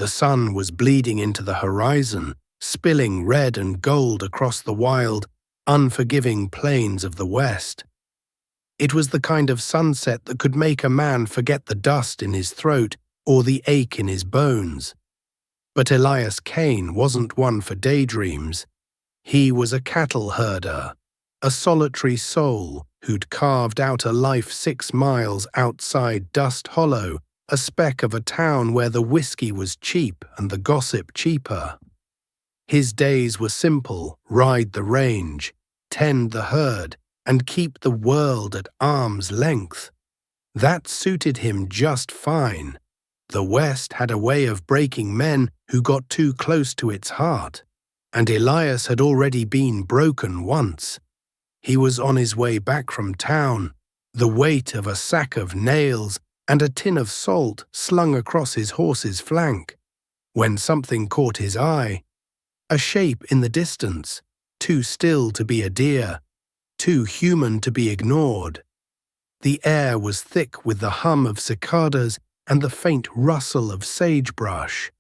The sun was bleeding into the horizon, spilling red and gold across the wild, unforgiving plains of the west. It was the kind of sunset that could make a man forget the dust in his throat or the ache in his bones. But Elias Kane wasn't one for daydreams. He was a cattle herder, a solitary soul who'd carved out a life 6 miles outside Dust Hollow, a speck of a town where the whiskey was cheap and the gossip cheaper. His days were simple: ride the range, tend the herd, and keep the world at arm's length. That suited him just fine. The West had a way of breaking men who got too close to its heart, and Elias had already been broken once. He was on his way back from town, the weight of a sack of nails and a tin of salt slung across his horse's flank, when something caught his eye. A shape in the distance, too still to be a deer, too human to be ignored. The air was thick with the hum of cicadas and the faint rustle of sagebrush.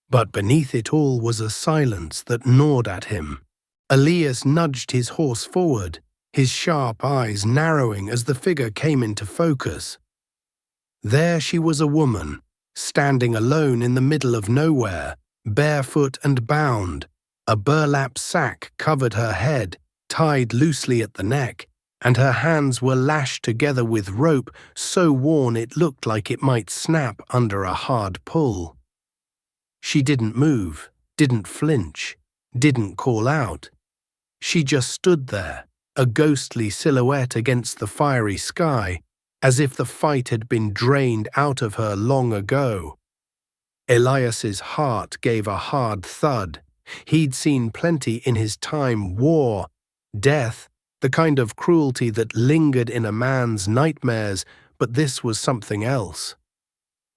But beneath it all was a silence that gnawed at him. Elias nudged his horse forward, his sharp eyes narrowing as the figure came into focus. There she was, a woman, standing alone in the middle of nowhere, barefoot and bound. A burlap sack covered her head, tied loosely at the neck, and her hands were lashed together with rope so worn it looked like it might snap under a hard pull. She didn't move, didn't flinch, didn't call out. She just stood there, a ghostly silhouette against the fiery sky, as if the fight had been drained out of her long ago. Elias's heart gave a hard thud. He'd seen plenty in his time: war, death, the kind of cruelty that lingered in a man's nightmares, but this was something else.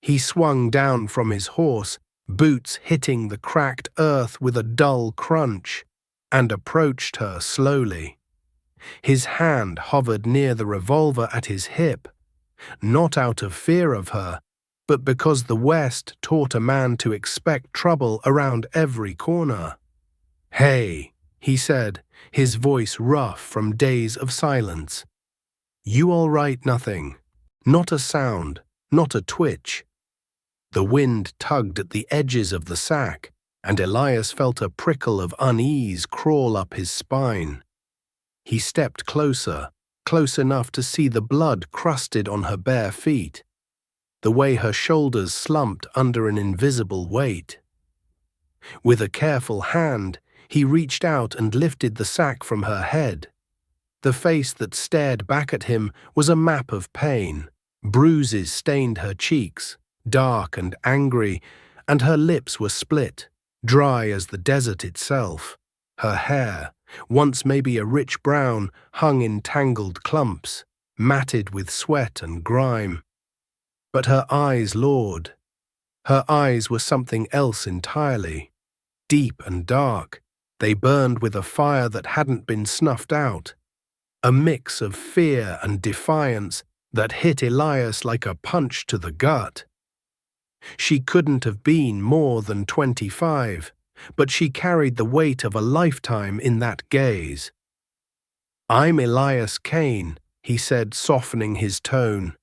He swung down from his horse, boots hitting the cracked earth with a dull crunch, and approached her slowly. His hand hovered near the revolver at his hip, not out of fear of her, but because the West taught a man to expect trouble around every corner. "Hey," he said, his voice rough from days of silence. "You all right?" Nothing. Not a sound, not a twitch. The wind tugged at the edges of the sack, and Elias felt a prickle of unease crawl up his spine. He stepped closer, close enough to see the blood crusted on her bare feet, the way her shoulders slumped under an invisible weight. With a careful hand, he reached out and lifted the sack from her head. The face that stared back at him was a map of pain. Bruises stained her cheeks, dark and angry, and her lips were split, dry as the desert itself. Her hair, once maybe a rich brown, hung in tangled clumps, matted with sweat and grime. But her eyes, Lord, her eyes were something else entirely. Deep and dark, they burned with a fire that hadn't been snuffed out. A mix of fear and defiance that hit Elias like a punch to the gut. She couldn't have been more than 25, but she carried the weight of a lifetime in that gaze. "I'm Elias Kane," he said, softening his tone.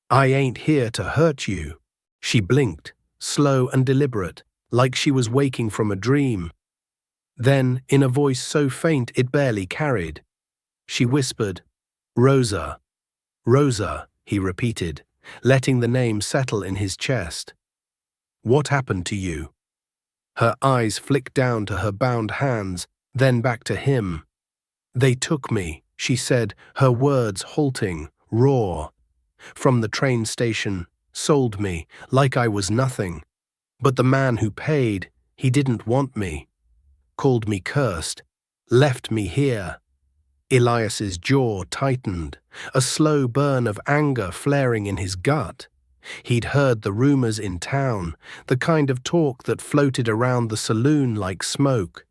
"I ain't here to hurt you." She blinked, slow and deliberate, like she was waking from a dream. Then, in a voice so faint it barely carried, she whispered, "Rosa." "Rosa," he repeated, letting the name settle in his chest. "What happened to you?" Her eyes flicked down to her bound hands, then back to him. "They took me," she said, her words halting, raw. "From the train station, sold me, like I was nothing. But the man who paid, he didn't want me. Called me cursed, left me here." Elias's jaw tightened, a slow burn of anger flaring in his gut. He'd heard the rumors in town, the kind of talk that floated around the saloon like smoke.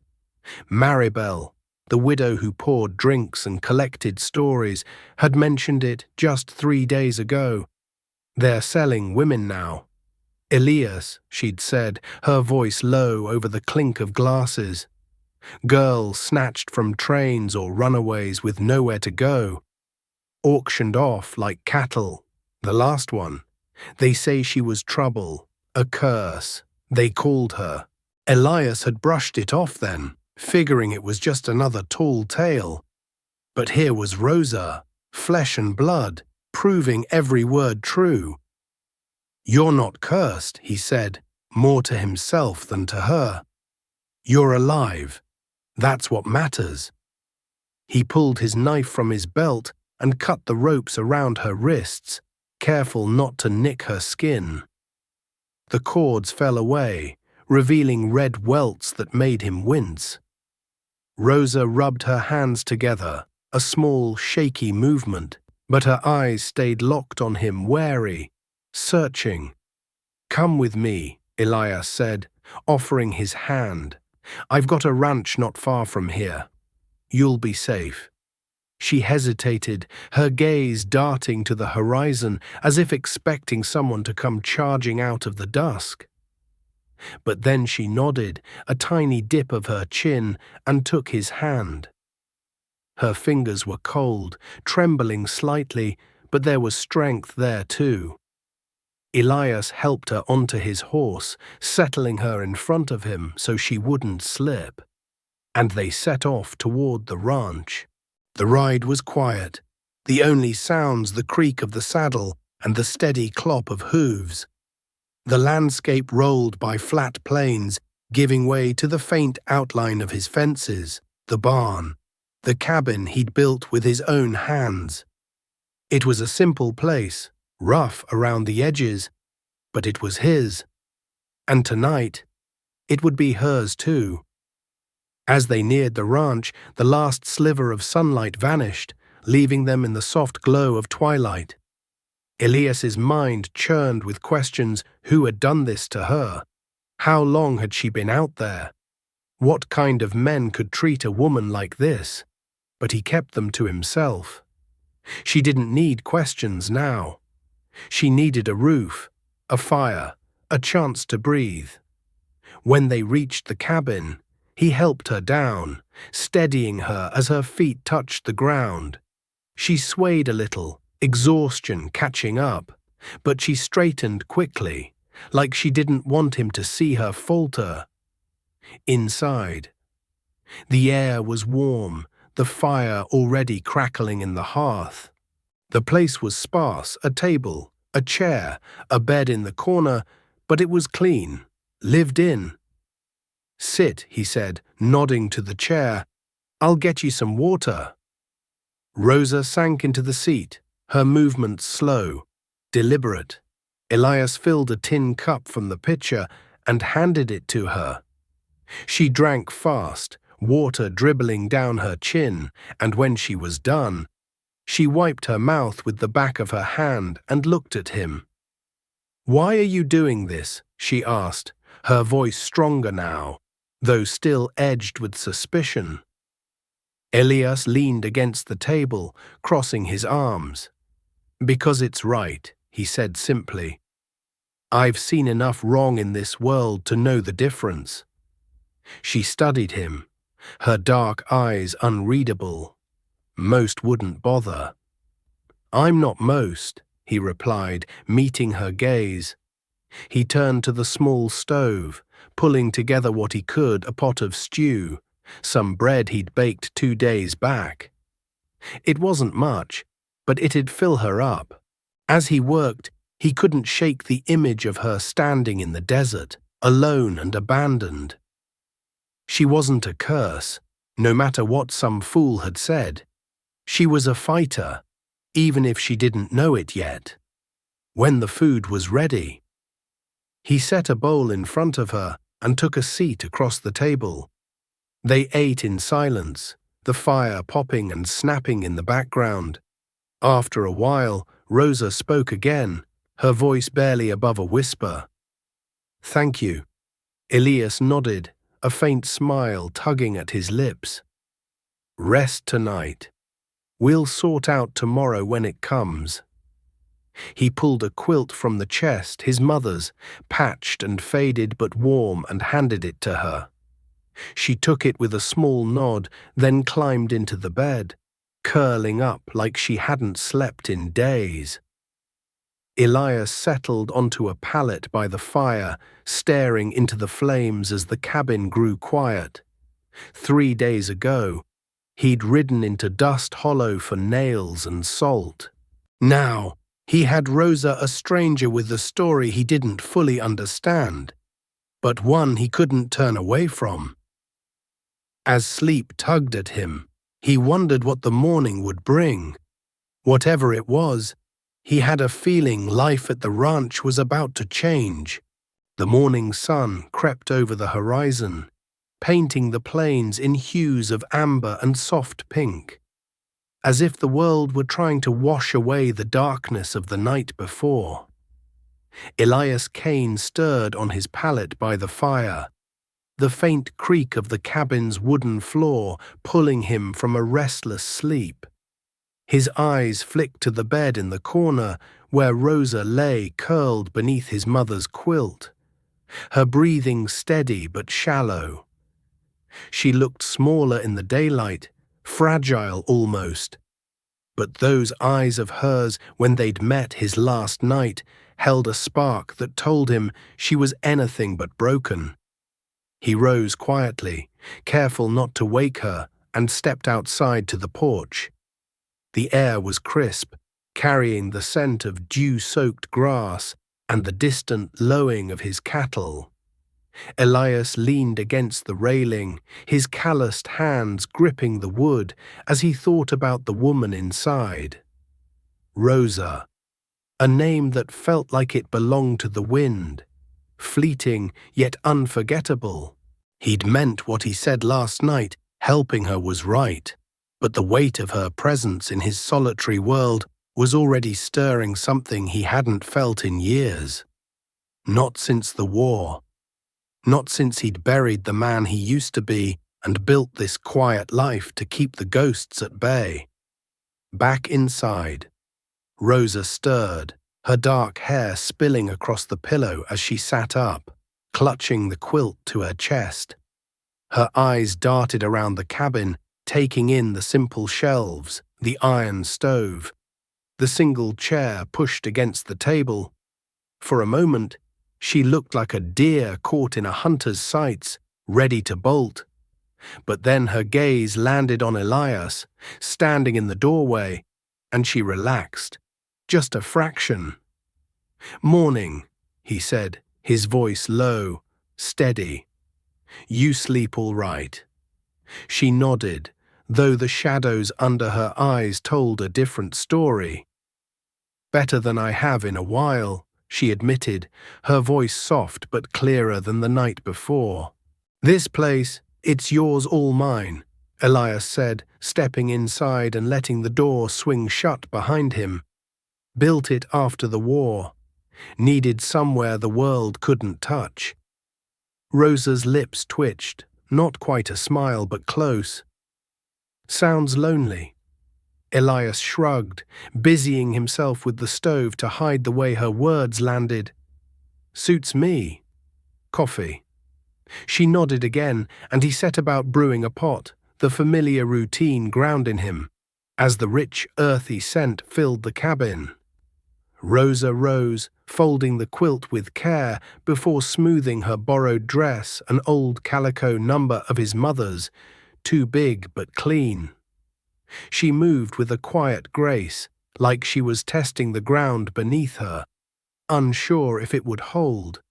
Maribel, the widow who poured drinks and collected stories, had mentioned it just 3 days ago. They're selling women now. Elias, she'd said, her voice low over the clink of glasses. Girls snatched from trains or runaways with nowhere to go. Auctioned off like cattle. The last one. They say she was trouble, a curse. They called her. Elias had brushed it off then, figuring it was just another tall tale. But here was Rosa, flesh and blood, proving every word true. "You're not cursed," he said, more to himself than to her. "You're alive. That's what matters." He pulled his knife from his belt and cut the ropes around her wrists, careful not to nick her skin. The cords fell away, revealing red welts that made him wince. Rosa rubbed her hands together, a small, shaky movement, but her eyes stayed locked on him, wary, searching. "Come with me," Elias said, offering his hand. "I've got a ranch not far from here. You'll be safe." She hesitated, her gaze darting to the horizon as if expecting someone to come charging out of the dusk. But then she nodded, a tiny dip of her chin, and took his hand. Her fingers were cold, trembling slightly, but there was strength there too. Elias helped her onto his horse, settling her in front of him so she wouldn't slip. And they set off toward the ranch. The ride was quiet, the only sounds the creak of the saddle and the steady clop of hooves. The landscape rolled by flat plains, giving way to the faint outline of his fences, the barn, the cabin he'd built with his own hands. It was a simple place, rough around the edges, but it was his. And tonight, it would be hers too. As they neared the ranch, the last sliver of sunlight vanished, leaving them in the soft glow of twilight. Elias's mind churned with questions: who had done this to her? How long had she been out there? What kind of men could treat a woman like this? But he kept them to himself. She didn't need questions now. She needed a roof, a fire, a chance to breathe. When they reached the cabin, he helped her down, steadying her as her feet touched the ground. She swayed a little, exhaustion catching up, but she straightened quickly, like she didn't want him to see her falter. Inside, the air was warm, the fire already crackling in the hearth. The place was sparse, a table, a chair, a bed in the corner, but it was clean, lived in. "Sit," he said, nodding to the chair. "I'll get you some water." Rosa sank into the seat, her movements slow, deliberate. Elias filled a tin cup from the pitcher and handed it to her. She drank fast, water dribbling down her chin, and when she was done, she wiped her mouth with the back of her hand and looked at him. "Why are you doing this?" she asked, her voice stronger now, though still edged with suspicion. Elias leaned against the table, crossing his arms. "Because it's right," he said simply. "I've seen enough wrong in this world to know the difference." She studied him, her dark eyes unreadable. Most wouldn't bother. "I'm not most," he replied, meeting her gaze. He turned to the small stove, pulling together what he could: a pot of stew, some bread he'd baked 2 days back. It wasn't much, but it'd fill her up. As he worked, he couldn't shake the image of her standing in the desert, alone and abandoned. She wasn't a curse, no matter what some fool had said. She was a fighter, even if she didn't know it yet. When the food was ready, he set a bowl in front of her and took a seat across the table. They ate in silence, the fire popping and snapping in the background. After a while, Rosa spoke again, her voice barely above a whisper. "Thank you." Elias nodded, a faint smile tugging at his lips. "Rest tonight. We'll sort out tomorrow when it comes." He pulled a quilt from the chest, his mother's, patched and faded but warm, and handed it to her. She took it with a small nod, then climbed into the bed, curling up like she hadn't slept in days. Elias settled onto a pallet by the fire, staring into the flames as the cabin grew quiet. 3 days ago, he'd ridden into Dust Hollow for nails and salt. Now, he had Rosa, a stranger with a story he didn't fully understand, but one he couldn't turn away from. As sleep tugged at him, he wondered what the morning would bring. Whatever it was, he had a feeling life at the ranch was about to change. The morning sun crept over the horizon, painting the plains in hues of amber and soft pink, as if the world were trying to wash away the darkness of the night before. Elias Kane stirred on his pallet by the fire, the faint creak of the cabin's wooden floor pulling him from a restless sleep. His eyes flicked to the bed in the corner where Rosa lay curled beneath his mother's quilt, her breathing steady but shallow. She looked smaller in the daylight, fragile almost, but those eyes of hers when they'd met his last night held a spark that told him she was anything but broken. He rose quietly, careful not to wake her, and stepped outside to the porch. The air was crisp, carrying the scent of dew-soaked grass and the distant lowing of his cattle. Elias leaned against the railing, his calloused hands gripping the wood as he thought about the woman inside. Rosa, a name that felt like it belonged to the wind, fleeting yet unforgettable. He'd meant what he said last night, helping her was right, but the weight of her presence in his solitary world was already stirring something he hadn't felt in years. Not since the war. Not since he'd buried the man he used to be and built this quiet life to keep the ghosts at bay. Back inside, Rosa stirred, her dark hair spilling across the pillow as she sat up, clutching the quilt to her chest. Her eyes darted around the cabin, taking in the simple shelves, the iron stove, the single chair pushed against the table. For a moment, she looked like a deer caught in a hunter's sights, ready to bolt. But then her gaze landed on Elias, standing in the doorway, and she relaxed, just a fraction. "Morning," he said, his voice low, steady. "You sleep all right?" She nodded, though the shadows under her eyes told a different story. "Better than I have in a while," she admitted, her voice soft but clearer than the night before. "This place, it's yours, all mine," Elias said, stepping inside and letting the door swing shut behind him. "Built it after the war. Needed somewhere the world couldn't touch." Rosa's lips twitched, not quite a smile but close. "Sounds lonely." Elias shrugged, busying himself with the stove to hide the way her words landed. "Suits me. Coffee." She nodded again, and he set about brewing a pot, the familiar routine ground in him, as the rich, earthy scent filled the cabin. Rosa rose, folding the quilt with care before smoothing her borrowed dress, an old calico number of his mother's, too big but clean. She moved with a quiet grace, like she was testing the ground beneath her, unsure if it would hold.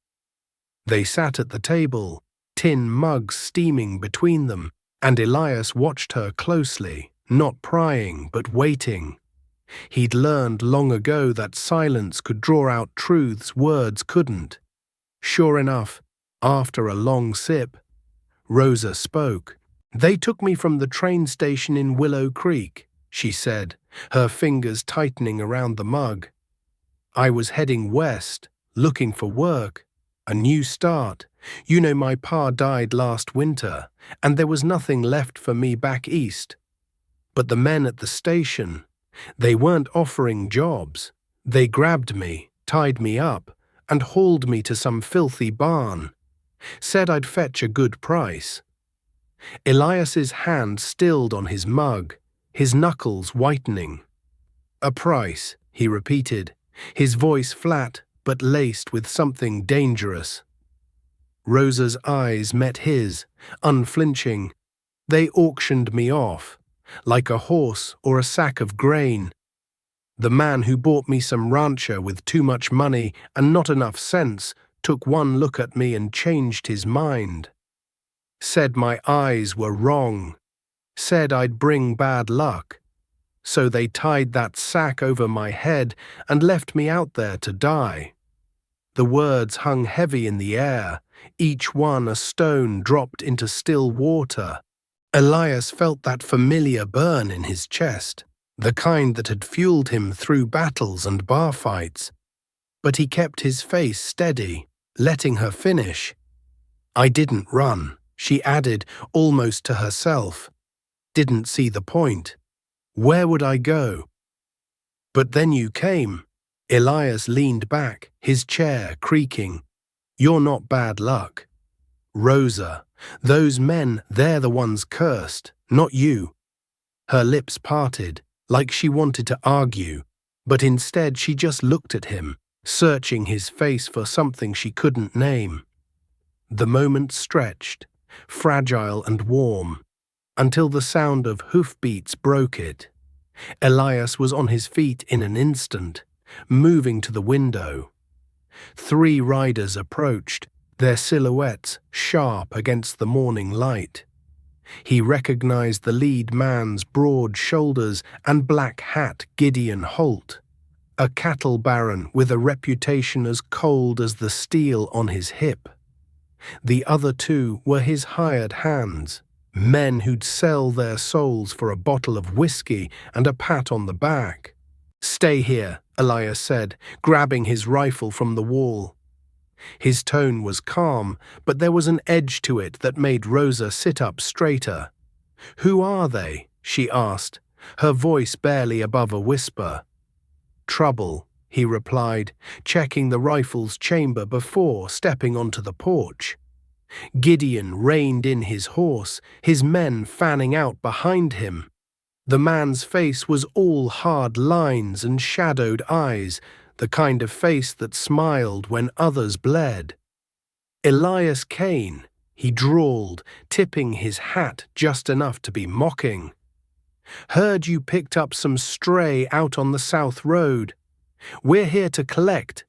They sat at the table, tin mugs steaming between them, and Elias watched her closely, not prying but waiting. He'd learned long ago that silence could draw out truths words couldn't. Sure enough, after a long sip, Rosa spoke. "They took me from the train station in Willow Creek," she said, her fingers tightening around the mug. "I was heading west, looking for work, a new start. You know, my pa died last winter, and there was nothing left for me back east. But the men at the station, they weren't offering jobs. They grabbed me, tied me up, and hauled me to some filthy barn. Said I'd fetch a good price. Elias's hand stilled on his mug, his knuckles whitening. A price, he repeated, his voice flat but laced with something dangerous. Rosa's eyes met his, unflinching. They auctioned me off, like a horse or a sack of grain. The man who bought me some rancher with too much money and not enough sense took one look at me and changed his mind. Said my eyes were wrong. Said I'd bring bad luck. So they tied that sack over my head and left me out there to die. The words hung heavy in the air, each one a stone dropped into still water. Elias felt that familiar burn in his chest, the kind that had fueled him through battles and bar fights. But he kept his face steady, letting her finish. I didn't run, she added, almost to herself. Didn't see the point. Where would I go? But then you came. Elias leaned back, his chair creaking. You're not bad luck. Rosa, those men, they're the ones cursed, not you. Her lips parted, like she wanted to argue, but instead she just looked at him, searching his face for something she couldn't name. The moment stretched, fragile and warm, until the sound of hoofbeats broke it. Elias was on his feet in an instant, moving to the window. 3 riders approached, their silhouettes sharp against the morning light. He recognized the lead man's broad shoulders and black hat, Gideon Holt, a cattle baron with a reputation as cold as the steel on his hip. The other 2 were his hired hands, men who'd sell their souls for a bottle of whiskey and a pat on the back. Stay here, Elias said, grabbing his rifle from the wall. His tone was calm, but there was an edge to it that made Rosa sit up straighter. Who are they? She asked, her voice barely above a whisper. Trouble, he replied, checking the rifle's chamber before stepping onto the porch. Gideon reined in his horse, his men fanning out behind him. The man's face was all hard lines and shadowed eyes, the kind of face that smiled when others bled. Elias Kane, he drawled, tipping his hat just enough to be mocking. Heard you picked up some stray out on the South Road. We're here to collect.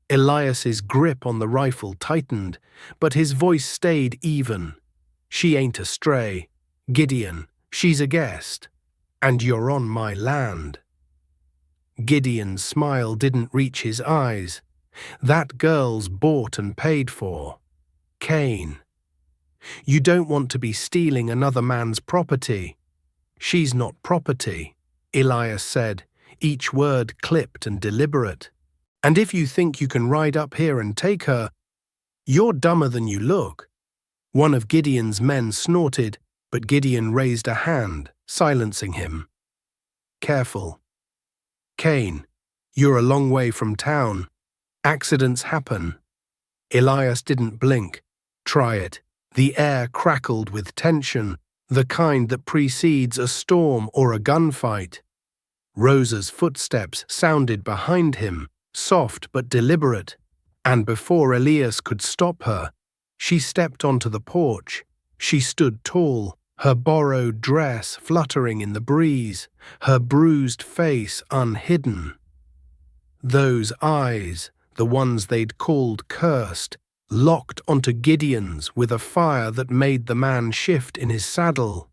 Elias's grip on the rifle tightened, but his voice stayed even. She ain't a stray. Gideon, she's a guest. And you're on my land. Gideon's smile didn't reach his eyes. That girl's bought and paid for. Kane. You don't want to be stealing another man's property. She's not property, Elias said, each word clipped and deliberate. And if you think you can ride up here and take her, you're dumber than you look. One of Gideon's men snorted, but Gideon raised a hand, silencing him. Careful. Kane, you're a long way from town. Accidents happen. Elias didn't blink. Try it. The air crackled with tension, the kind that precedes a storm or a gunfight. Rosa's footsteps sounded behind him, soft but deliberate, and before Elias could stop her, she stepped onto the porch. She stood tall, her borrowed dress fluttering in the breeze, her bruised face unhidden. Those eyes, the ones they'd called cursed, locked onto Gideon's with a fire that made the man shift in his saddle.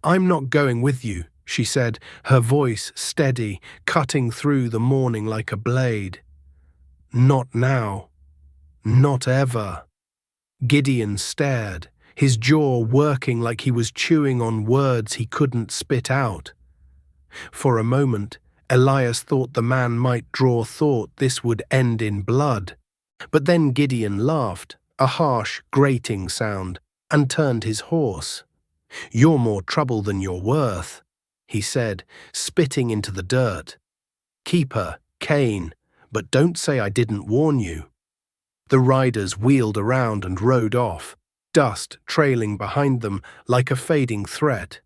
I'm not going with you, she said, her voice steady, cutting through the morning like a blade. Not now. Not ever. Gideon stared, his jaw working like he was chewing on words he couldn't spit out. For a moment, Elias thought the man might draw thought this would end in blood. But then Gideon laughed, a harsh, grating sound, and turned his horse. You're more trouble than you're worth, he said, spitting into the dirt. Keep her, Kane, but don't say I didn't warn you." The riders wheeled around and rode off, dust trailing behind them like a fading threat.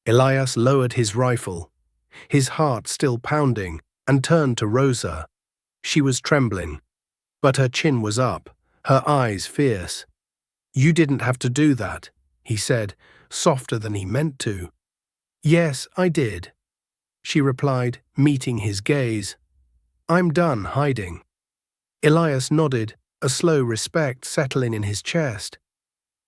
Elias lowered his rifle, his heart still pounding, and turned to Rosa. She was trembling, but her chin was up, her eyes fierce. "You didn't have to do that," he said, softer than he meant to. "Yes, I did," she replied, meeting his gaze. "I'm done hiding." Elias nodded, a slow respect settling in his chest.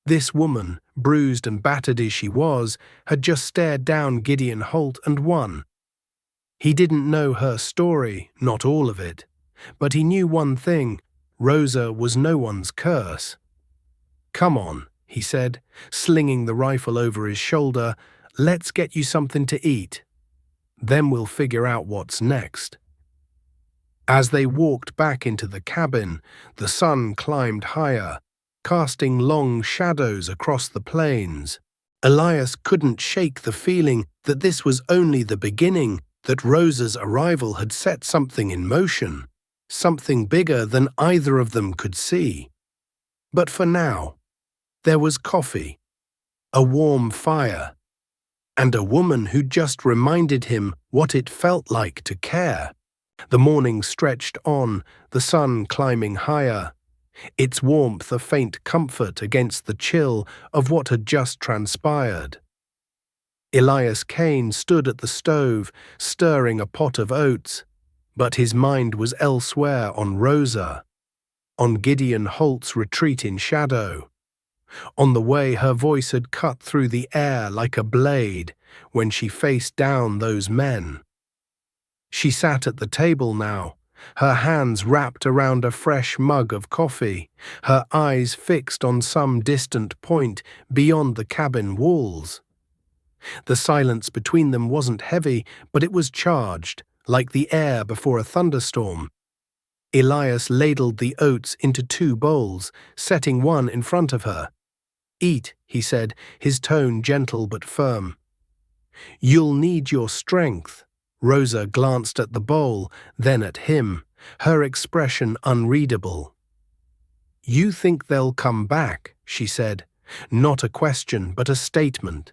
This woman, bruised and battered as she was, had just stared down Gideon Holt and won. He didn't know her story, not all of it, but he knew one thing: Rosa was no one's curse. "Come on," he said, slinging the rifle over his shoulder. "Let's get you something to eat. Then we'll figure out what's next." As they walked back into the cabin, the sun climbed higher, casting long shadows across the plains. Elias couldn't shake the feeling that this was only the beginning, that Rosa's arrival had set something in motion, something bigger than either of them could see. But for now, there was coffee, a warm fire, and a woman who just reminded him what it felt like to care. The morning stretched on, the sun climbing higher, its warmth a faint comfort against the chill of what had just transpired. Elias Kane stood at the stove, stirring a pot of oats, but his mind was elsewhere, on Rosa, on Gideon Holt's retreat in shadow, on the way her voice had cut through the air like a blade when she faced down those men. She sat at the table now, her hands wrapped around a fresh mug of coffee, her eyes fixed on some distant point beyond the cabin walls. The silence between them wasn't heavy, but it was charged, like the air before a thunderstorm. Elias ladled the oats into 2 bowls, setting one in front of her. "Eat," he said, his tone gentle but firm. "You'll need your strength." Rosa glanced at the bowl, then at him, her expression unreadable. "You think they'll come back," she said, not a question but a statement,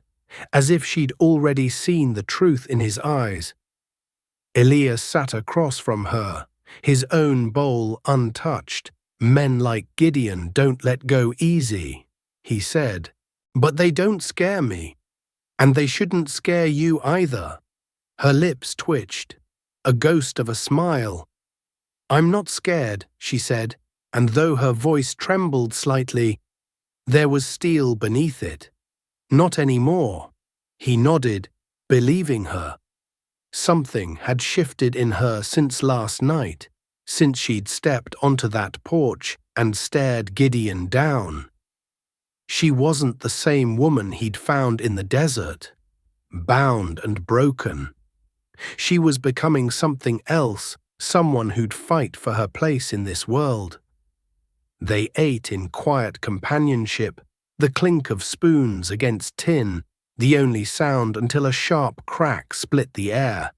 as if she'd already seen the truth in his eyes. Elias sat across from her, his own bowl untouched. "Men like Gideon don't let go easy," he said, "but they don't scare me, and they shouldn't scare you either." Her lips twitched, a ghost of a smile. "I'm not scared," she said, and though her voice trembled slightly, there was steel beneath it. "Not anymore." He nodded, believing her. Something had shifted in her since last night, since she'd stepped onto that porch and stared Gideon down. She wasn't the same woman he'd found in the desert, bound and broken. She was becoming something else, someone who'd fight for her place in this world. They ate in quiet companionship, the clink of spoons against tin, the only sound until a sharp crack split the air.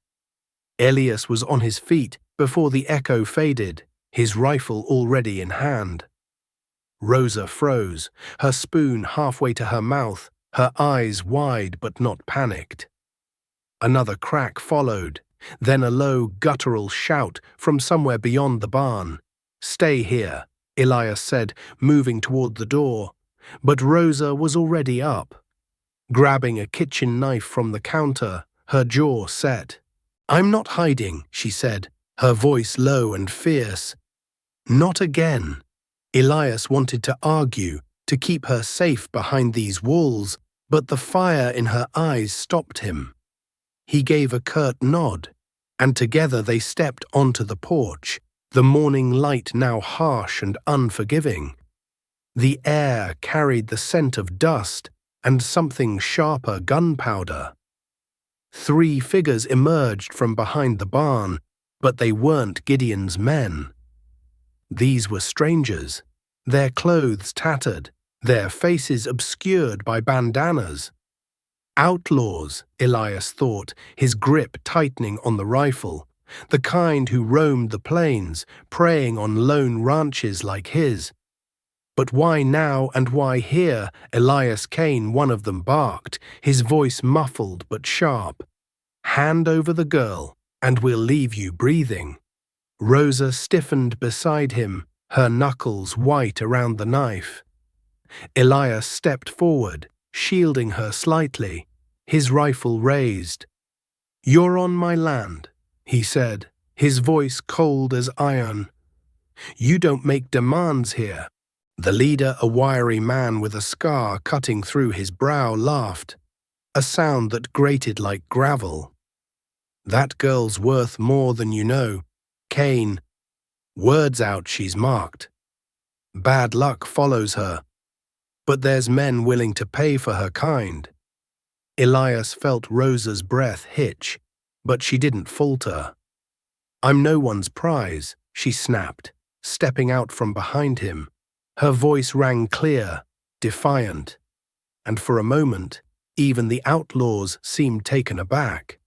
Elias was on his feet before the echo faded, his rifle already in hand. Rosa froze, her spoon halfway to her mouth, her eyes wide but not panicked. Another crack followed, then a low, guttural shout from somewhere beyond the barn. "Stay here," Elias said, moving toward the door, but Rosa was already up. Grabbing a kitchen knife from the counter, her jaw set. "I'm not hiding," she said, her voice low and fierce. "Not again." Elias wanted to argue, to keep her safe behind these walls, but the fire in her eyes stopped him. He gave a curt nod, and together they stepped onto the porch, the morning light now harsh and unforgiving. The air carried the scent of dust and something sharper gunpowder. 3 figures emerged from behind the barn, but they weren't Gideon's men. These were strangers, their clothes tattered, their faces obscured by bandanas. Outlaws, Elias thought, his grip tightening on the rifle, the kind who roamed the plains, preying on lone ranches like his. But why now and why here? Elias Kane, one of them, barked, his voice muffled but sharp. Hand over the girl, and we'll leave you breathing. Rosa stiffened beside him, her knuckles white around the knife. Elias stepped forward, shielding her slightly, his rifle raised. "You're on my land," he said, his voice cold as iron. "You don't make demands here." The leader, a wiry man with a scar cutting through his brow, laughed, a sound that grated like gravel. "That girl's worth more than you know, Kane. Word's out she's marked. Bad luck follows her, but there's men willing to pay for her kind." Elias felt Rosa's breath hitch, but she didn't falter. "I'm no one's prize," she snapped, stepping out from behind him. Her voice rang clear, defiant, and for a moment, even the outlaws seemed taken aback.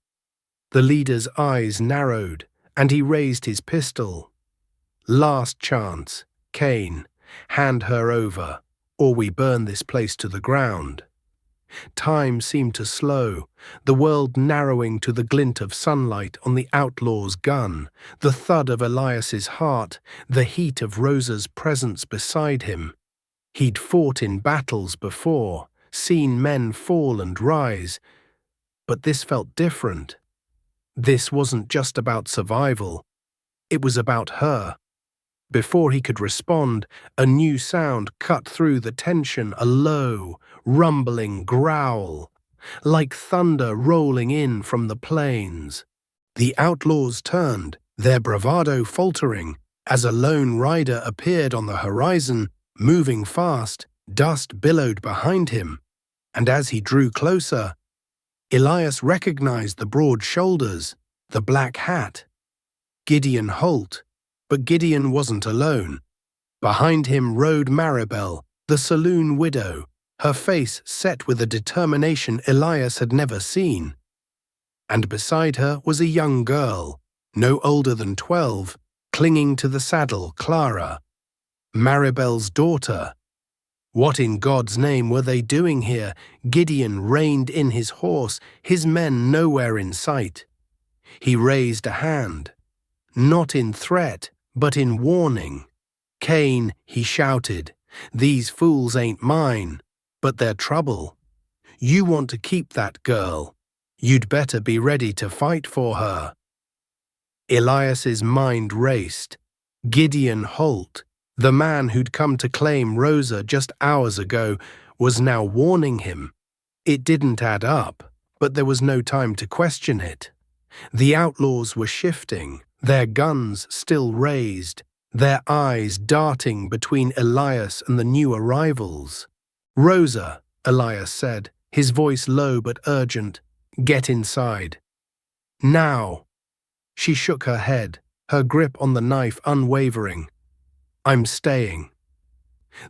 The leader's eyes narrowed, and he raised his pistol. "Last chance, Kane. Hand her over, or we burn this place to the ground." Time seemed to slow, the world narrowing to the glint of sunlight on the outlaw's gun, the thud of Elias's heart, the heat of Rosa's presence beside him. He'd fought in battles before, seen men fall and rise, but this felt different. This wasn't just about survival, it was about her. Before he could respond, a new sound cut through the tension, a low, rumbling growl, like thunder rolling in from the plains. The outlaws turned, their bravado faltering, as a lone rider appeared on the horizon, moving fast, dust billowed behind him. And as he drew closer, Elias recognized the broad shoulders, the black hat. Gideon Holt. But Gideon wasn't alone. Behind him rode Maribel, the saloon widow, her face set with a determination Elias had never seen. And beside her was a young girl, no older than 12, clinging to the saddle, Clara, Maribel's daughter. What in God's name were they doing here? Gideon reined in his horse, his men nowhere in sight. He raised a hand, not in threat, but in warning. "Kane," he shouted, "these fools ain't mine, but they're trouble. You want to keep that girl. You'd better be ready to fight for her." Elias's mind raced. Gideon Holt, the man who'd come to claim Rosa just hours ago, was now warning him. It didn't add up, but there was no time to question it. The outlaws were shifting, their guns still raised, their eyes darting between Elias and the new arrivals. "Rosa," Elias said, his voice low but urgent, "get inside. Now." She shook her head, her grip on the knife unwavering. "I'm staying."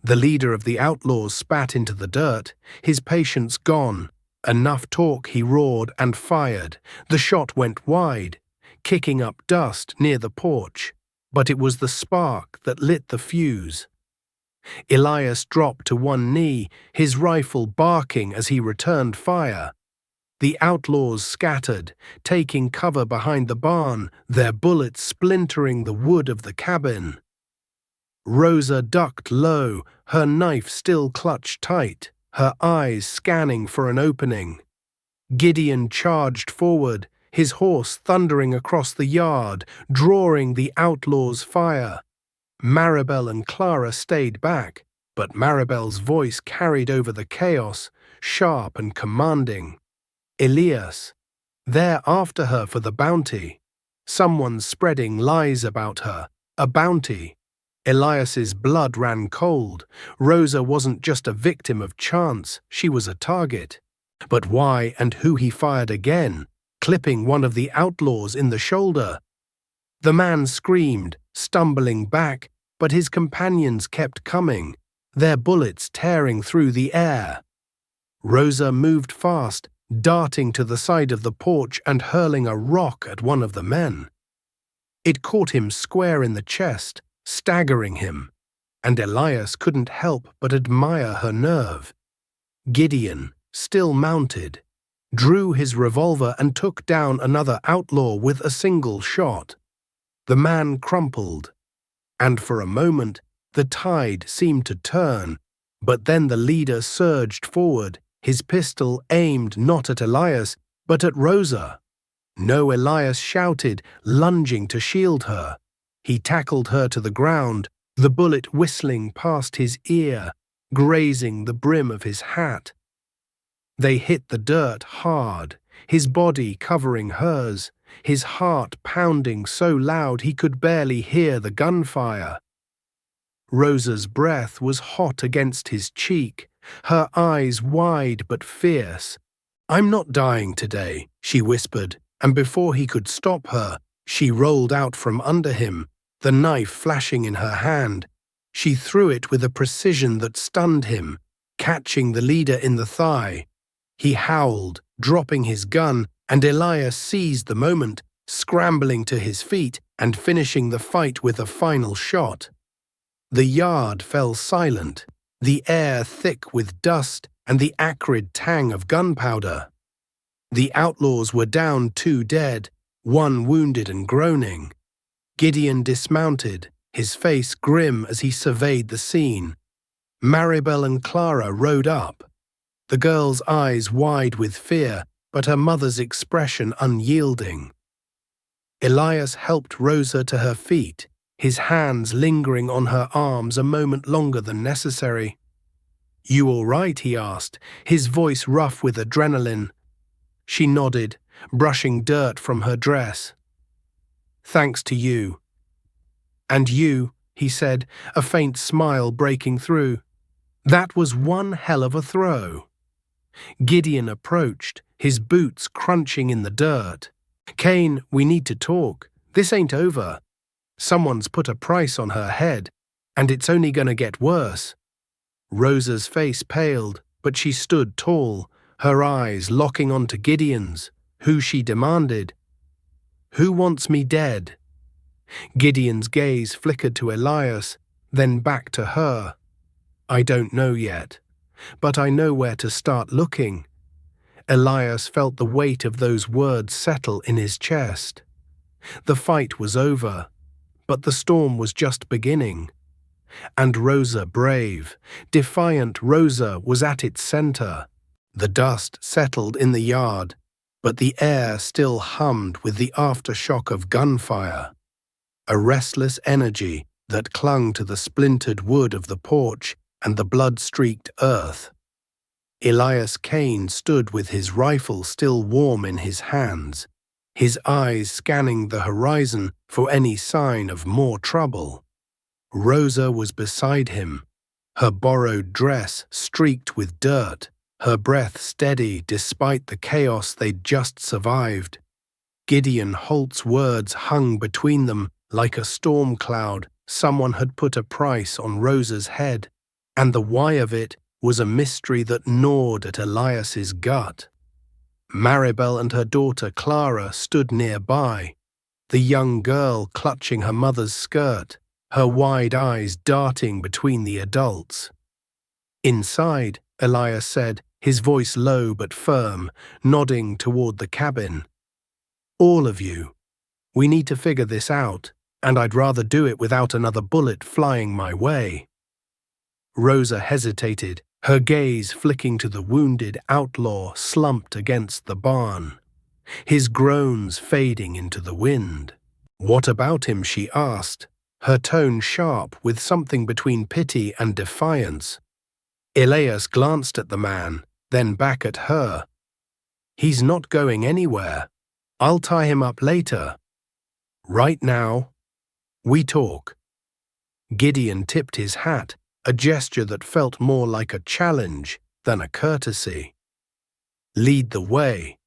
The leader of the outlaws spat into the dirt, his patience gone. "Enough talk," he roared and fired. The shot went wide, kicking up dust near the porch, but it was the spark that lit the fuse. Elias dropped to one knee, his rifle barking as he returned fire. The outlaws scattered, taking cover behind the barn, their bullets splintering the wood of the cabin. Rosa ducked low, her knife still clutched tight, her eyes scanning for an opening. Gideon charged forward, his horse thundering across the yard, drawing the outlaws' fire. Maribel and Clara stayed back, but Maribel's voice carried over the chaos, sharp and commanding. "Elias, they're after her for the bounty. Someone's spreading lies about her, a bounty." Elias's blood ran cold. Rosa wasn't just a victim of chance, she was a target. But why and who? He fired again, clipping one of the outlaws in the shoulder. The man screamed, stumbling back, but his companions kept coming, their bullets tearing through the air. Rosa moved fast, darting to the side of the porch and hurling a rock at one of the men. It caught him square in the chest, staggering him, and Elias couldn't help but admire her nerve. Gideon, still mounted, drew his revolver and took down another outlaw with a single shot. The man crumpled, and for a moment the tide seemed to turn, but then the leader surged forward, his pistol aimed not at Elias, but at Rosa. No, Elias shouted, lunging to shield her. He tackled her to the ground, the bullet whistling past his ear, grazing the brim of his hat. They hit the dirt hard, his body covering hers, his heart pounding so loud he could barely hear the gunfire. Rosa's breath was hot against his cheek, her eyes wide but fierce. "I'm not dying today," she whispered, and before he could stop her, she rolled out from under him, the knife flashing in her hand. She threw it with a precision that stunned him, catching the leader in the thigh. He howled, dropping his gun, and Elias seized the moment, scrambling to his feet and finishing the fight with a final shot. The yard fell silent, the air thick with dust and the acrid tang of gunpowder. The outlaws were down 2 dead, 1 wounded and groaning. Gideon dismounted, his face grim as he surveyed the scene. Maribel and Clara rode up, the girl's eyes wide with fear, but her mother's expression unyielding. Elias helped Rosa to her feet, his hands lingering on her arms a moment longer than necessary. "You all right?" he asked, his voice rough with adrenaline. She nodded, brushing dirt from her dress. "Thanks to you." "And you," he said, a faint smile breaking through. "That was one hell of a throw." Gideon approached, his boots crunching in the dirt. "Kane, we need to talk. This ain't over. Someone's put a price on her head, and it's only gonna get worse." Rosa's face paled, but she stood tall, her eyes locking onto Gideon's, who she demanded. "Who wants me dead?" Gideon's gaze flickered to Elias, then back to her. "I don't know yet, but I know where to start looking." Elias felt the weight of those words settle in his chest. The fight was over, but the storm was just beginning. And Rosa, brave, defiant Rosa, was at its center. The dust settled in the yard, but the air still hummed with the aftershock of gunfire, a restless energy that clung to the splintered wood of the porch and the blood-streaked earth. Elias Kane stood with his rifle still warm in his hands, his eyes scanning the horizon for any sign of more trouble. Rosa was beside him, her borrowed dress streaked with dirt, her breath steady despite the chaos they'd just survived. Gideon Holt's words hung between them like a storm cloud. Someone had put a price on Rosa's head, and the why of it was a mystery that gnawed at Elias's gut. Maribel and her daughter Clara stood nearby, the young girl clutching her mother's skirt, her wide eyes darting between the adults. "Inside," Elias said, his voice low but firm, nodding toward the cabin. "All of you. We need to figure this out, and I'd rather do it without another bullet flying my way." Rosa hesitated, her gaze flicking to the wounded outlaw slumped against the barn, his groans fading into the wind. "What about him?" she asked, her tone sharp with something between pity and defiance. Elias glanced at the man, then back at her. "He's not going anywhere. I'll tie him up later. Right now, we talk." Gideon tipped his hat, a gesture that felt more like a challenge than a courtesy. "Lead the way."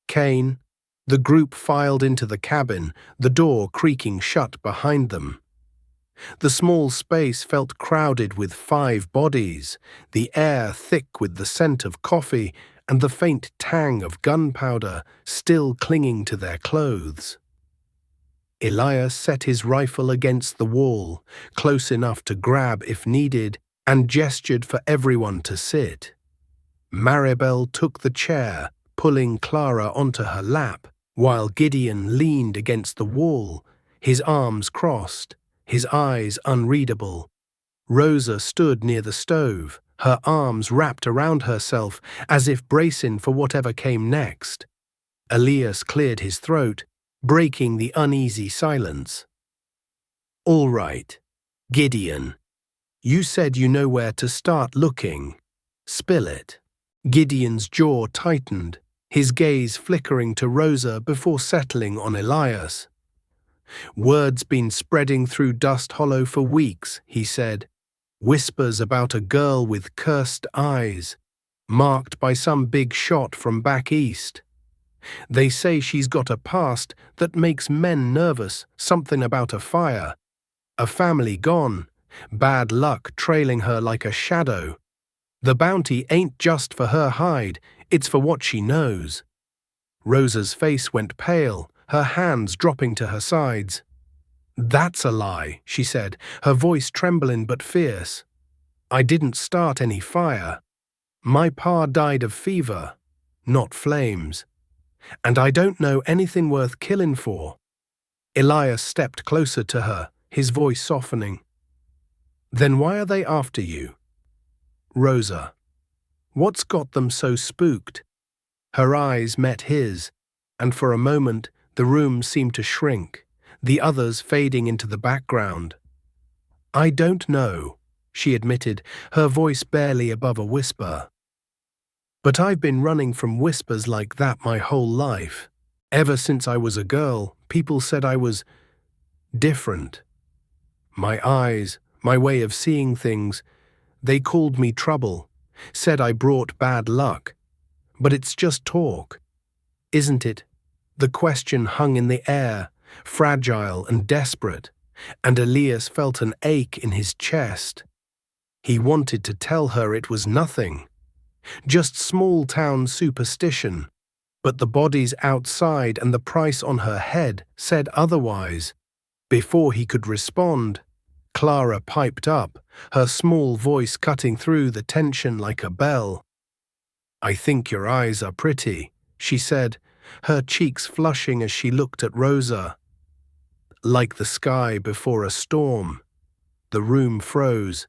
"Kane." The group filed into the cabin, the door creaking shut behind them. The small space felt crowded with 5 bodies, the air thick with the scent of coffee and the faint tang of gunpowder still clinging to their clothes. Elias set his rifle against the wall, close enough to grab if needed, and gestured for everyone to sit. Maribel took the chair, pulling Clara onto her lap, while Gideon leaned against the wall, his arms crossed, his eyes unreadable. Rosa stood near the stove, her arms wrapped around herself as if bracing for whatever came next. Elias cleared his throat, breaking the uneasy silence. "All right, Gideon. You said you know where to start looking. Spill it." Gideon's jaw tightened, his gaze flickering to Rosa before settling on Elias. "Word's been spreading through Dust Hollow for weeks," he said. "Whispers about a girl with cursed eyes, marked by some big shot from back east. They say she's got a past that makes men nervous, something about a fire, a family gone, bad luck trailing her like a shadow. The bounty ain't just for her hide, it's for what she knows." Rosa's face went pale, her hands dropping to her sides. "That's a lie," she said, her voice trembling but fierce. "I didn't start any fire. My pa died of fever, not flames. And I don't know anything worth killing for." Elias stepped closer to her, his voice softening. "Then why are they after you?" "Rosa, what's got them so spooked?" Her eyes met his, and for a moment the room seemed to shrink, the others fading into the background. "I don't know," she admitted, her voice barely above a whisper. "But I've been running from whispers like that my whole life. Ever since I was a girl, people said I was different. My eyes, my way of seeing things, they called me trouble, said I brought bad luck. But it's just talk, isn't it?" The question hung in the air, fragile and desperate, and Elias felt an ache in his chest. He wanted to tell her it was nothing, just small-town superstition, but the bodies outside and the price on her head said otherwise. Before he could respond, Clara piped up, her small voice cutting through the tension like a bell. "I think your eyes are pretty," she said, her cheeks flushing as she looked at Rosa. Like the sky before a storm. The room froze,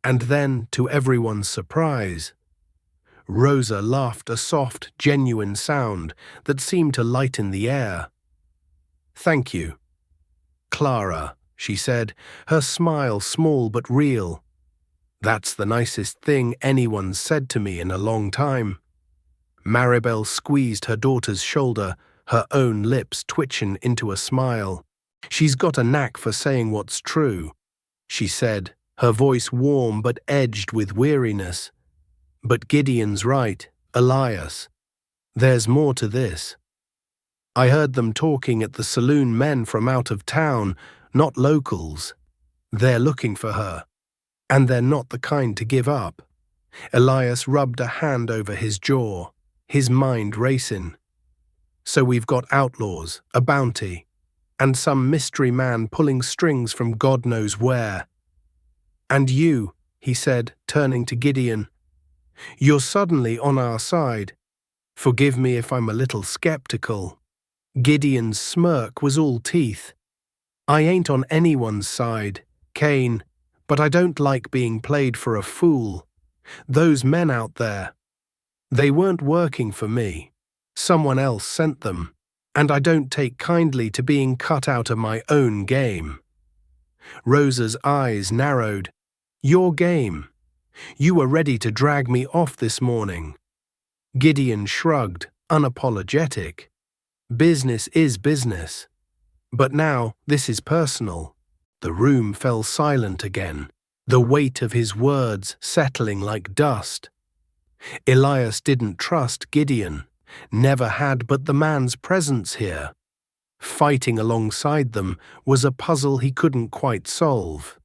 and then, to everyone's surprise, Rosa laughed a soft, genuine sound that seemed to lighten the air. "Thank you, Clara," she said, her smile small but real. "That's the nicest thing anyone's said to me in a long time." Maribel squeezed her daughter's shoulder, her own lips twitching into a smile. "She's got a knack for saying what's true," she said, her voice warm but edged with weariness. "But Gideon's right, Elias. There's more to this. I heard them talking at the saloon, men from out of town, not locals. They're looking for her, and they're not the kind to give up." Elias rubbed a hand over his jaw, his mind racing. "So we've got outlaws, a bounty, and some mystery man pulling strings from God knows where. And you," he said, turning to Gideon, "you're suddenly on our side. Forgive me if I'm a little skeptical." Gideon's smirk was all teeth. "I ain't on anyone's side, Kane, but I don't like being played for a fool. Those men out there, they weren't working for me. Someone else sent them, and I don't take kindly to being cut out of my own game." Rosa's eyes narrowed. "Your game? You were ready to drag me off this morning." Gideon shrugged, unapologetic. "Business is business. But now this is personal." The room fell silent again, the weight of his words settling like dust. Elias didn't trust Gideon, never had, but the man's presence here, fighting alongside them, was a puzzle he couldn't quite solve.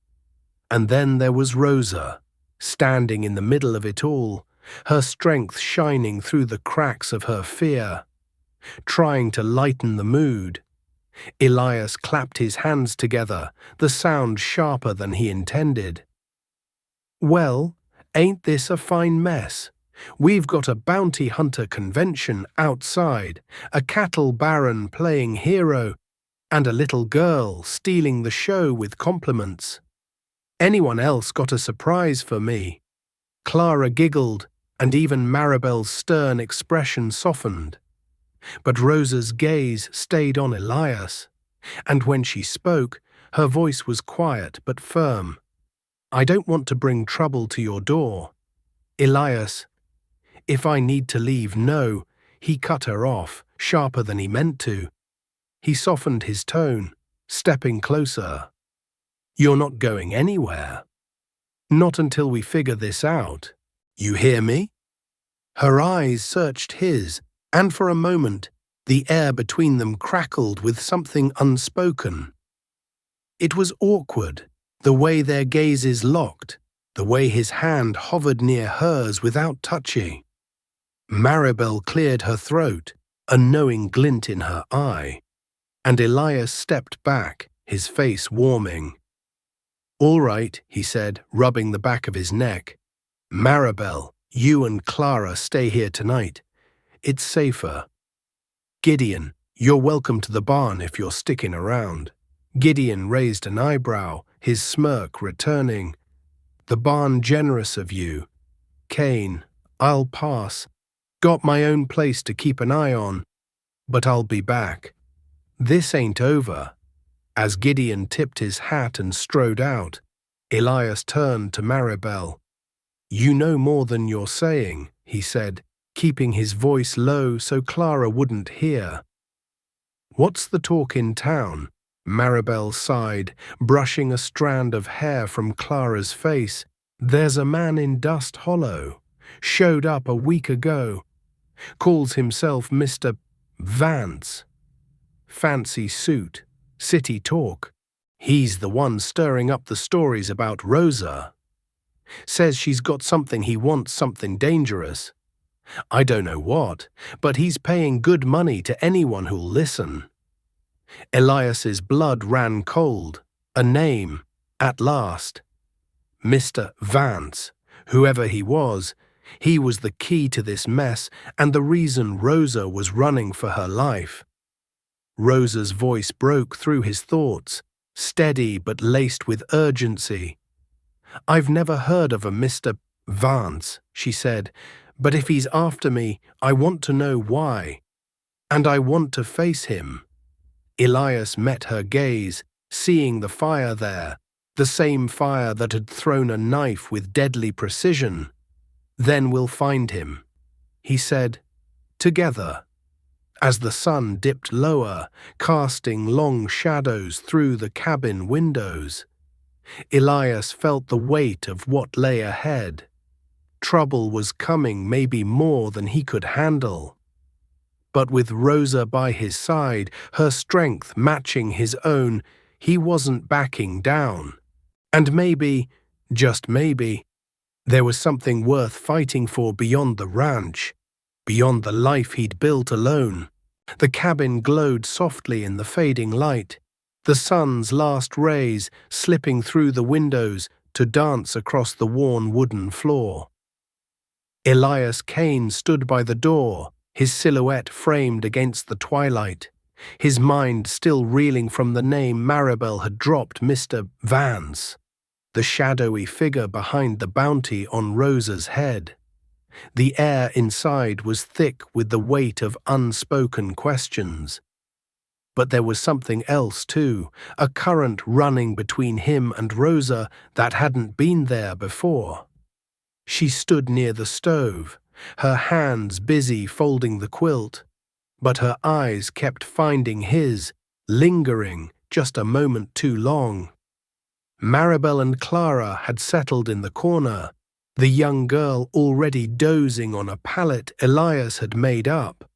And then there was Rosa, standing in the middle of it all, her strength shining through the cracks of her fear, trying to lighten the mood. Elias clapped his hands together, the sound sharper than he intended. "Well, ain't this a fine mess? We've got a bounty hunter convention outside, a cattle baron playing hero, and a little girl stealing the show with compliments. Anyone else got a surprise for me?" Clara giggled, and even Maribel's stern expression softened. But Rosa's gaze stayed on Elias, and when she spoke, her voice was quiet but firm. "I don't want to bring trouble to your door. Elias, if I need to leave, no." He cut her off, sharper than he meant to. He softened his tone, stepping closer. "You're not going anywhere. Not until we figure this out. You hear me?" Her eyes searched his, and for a moment, the air between them crackled with something unspoken. It was awkward, the way their gazes locked, the way his hand hovered near hers without touching. Maribel cleared her throat, a knowing glint in her eye, and Elias stepped back, his face warming. "All right," he said, rubbing the back of his neck. "Maribel, you and Clara stay here tonight. It's safer. Gideon, you're welcome to the barn if you're sticking around." Gideon raised an eyebrow, his smirk returning. "The barn generous of you. Kane, I'll pass. Got my own place to keep an eye on, but I'll be back. This ain't over." As Gideon tipped his hat and strode out, Elias turned to Maribel. "You know more than you're saying," he said, keeping his voice low so Clara wouldn't hear. "What's the talk in town?" Maribel sighed, brushing a strand of hair from Clara's face. "There's a man in Dust Hollow. Showed up a week ago. Calls himself Mr. Vance. Fancy suit. City talk. He's the one stirring up the stories about Rosa. Says she's got something he wants, something dangerous. I don't know what, but he's paying good money to anyone who'll listen." Elias's blood ran cold. A name, at last. Mr. Vance, whoever he was the key to this mess and the reason Rosa was running for her life. Rosa's voice broke through his thoughts, steady but laced with urgency. "I've never heard of a Mr. Vance," she said, "but if he's after me, I want to know why. And I want to face him." Elias met her gaze, seeing the fire there, the same fire that had thrown a knife with deadly precision. "Then we'll find him," he said, "together." As the sun dipped lower, casting long shadows through the cabin windows, Elias felt the weight of what lay ahead. Trouble was coming, maybe more than he could handle. But with Rosa by his side, her strength matching his own, he wasn't backing down. And maybe, just maybe, there was something worth fighting for beyond the ranch, beyond the life he'd built alone. The cabin glowed softly in the fading light, the sun's last rays slipping through the windows to dance across the worn wooden floor. Elias Kane stood by the door, his silhouette framed against the twilight, his mind still reeling from the name Maribel had dropped, Mr. Vance, the shadowy figure behind the bounty on Rosa's head. The air inside was thick with the weight of unspoken questions. But there was something else too, a current running between him and Rosa that hadn't been there before. She stood near the stove, her hands busy folding the quilt, but her eyes kept finding his, lingering just a moment too long. Maribel and Clara had settled in the corner, the young girl already dozing on a pallet Elias had made up,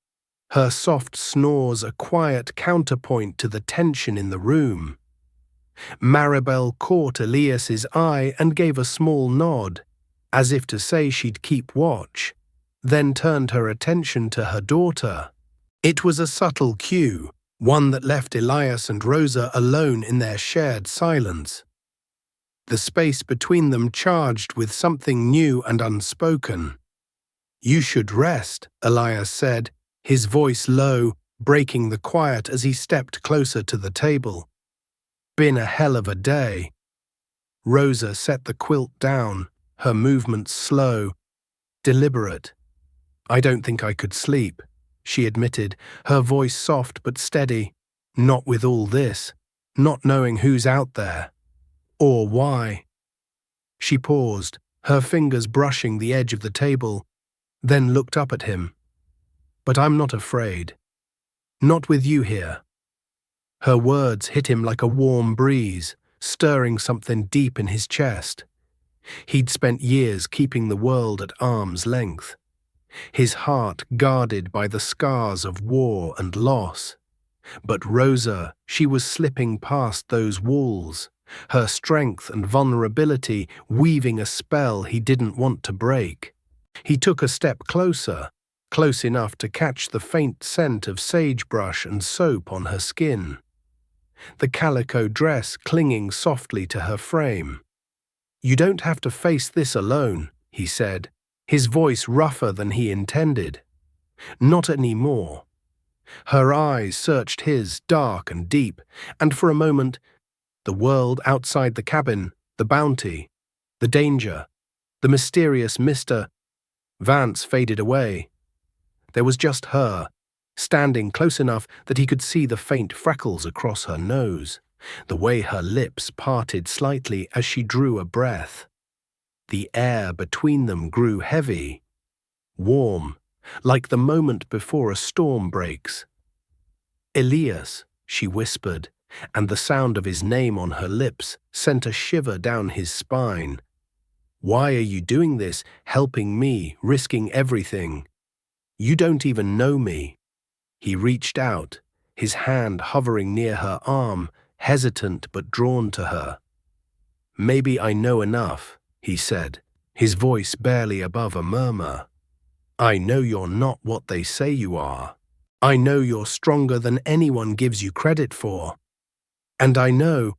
her soft snores a quiet counterpoint to the tension in the room. Maribel caught Elias's eye and gave a small nod, as if to say she'd keep watch, then turned her attention to her daughter. It was a subtle cue, one that left Elias and Rosa alone in their shared silence. The space between them charged with something new and unspoken. "You should rest," Elias said, his voice low, breaking the quiet as he stepped closer to the table. "Been a hell of a day." Rosa set the quilt down, her movements slow, deliberate. "I don't think I could sleep," she admitted, her voice soft but steady. "Not with all this, not knowing who's out there, or why." She paused, her fingers brushing the edge of the table, then looked up at him. "But I'm not afraid. Not with you here." Her words hit him like a warm breeze, stirring something deep in his chest. He'd spent years keeping the world at arm's length, his heart guarded by the scars of war and loss. But Rosa, she was slipping past those walls, her strength and vulnerability weaving a spell he didn't want to break. He took a step closer, close enough to catch the faint scent of sagebrush and soap on her skin, the calico dress clinging softly to her frame. "You don't have to face this alone," he said, his voice rougher than he intended. "Not anymore." Her eyes searched his, dark and deep, and for a moment, the world outside the cabin, the bounty, the danger, the mysterious Mr. Vance faded away. There was just her, standing close enough that he could see the faint freckles across her nose, the way her lips parted slightly as she drew a breath. The air between them grew heavy, warm, like the moment before a storm breaks. "Elias," she whispered, and the sound of his name on her lips sent a shiver down his spine. "Why are you doing this, helping me, risking everything? You don't even know me." He reached out, his hand hovering near her arm, hesitant but drawn to her. "Maybe I know enough," he said, his voice barely above a murmur. "I know you're not what they say you are. I know you're stronger than anyone gives you credit for. And I know—"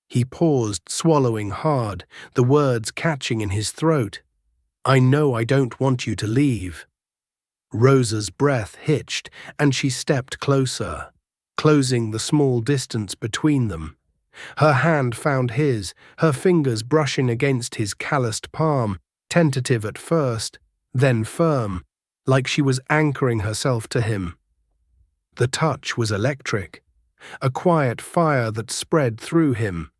He paused, swallowing hard, the words catching in his throat. "I know I don't want you to leave." Rosa's breath hitched, and she stepped closer, closing the small distance between them. Her hand found his, her fingers brushing against his calloused palm, tentative at first, then firm, like she was anchoring herself to him. The touch was electric, a quiet fire that spread through him,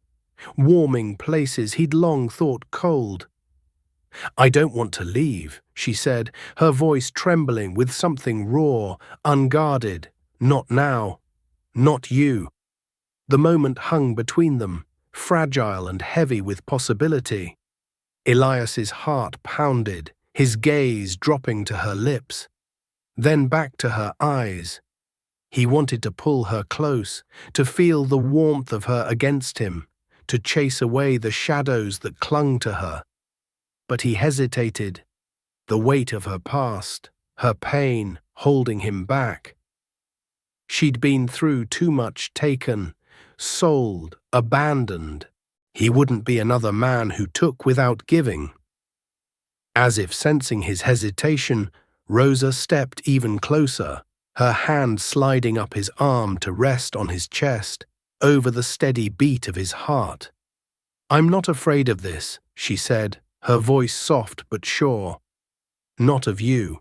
warming places he'd long thought cold. "I don't want to leave," she said, her voice trembling with something raw, unguarded. "Not now. Not you." The moment hung between them, fragile and heavy with possibility. Elias's heart pounded, his gaze dropping to her lips, then back to her eyes. He wanted to pull her close, to feel the warmth of her against him, to chase away the shadows that clung to her. But he hesitated, the weight of her past, her pain, holding him back. She'd been through too much, taken, sold, abandoned. He wouldn't be another man who took without giving. As if sensing his hesitation, Rosa stepped even closer, her hand sliding up his arm to rest on his chest, over the steady beat of his heart. "I'm not afraid of this," she said, her voice soft but sure. "Not of you."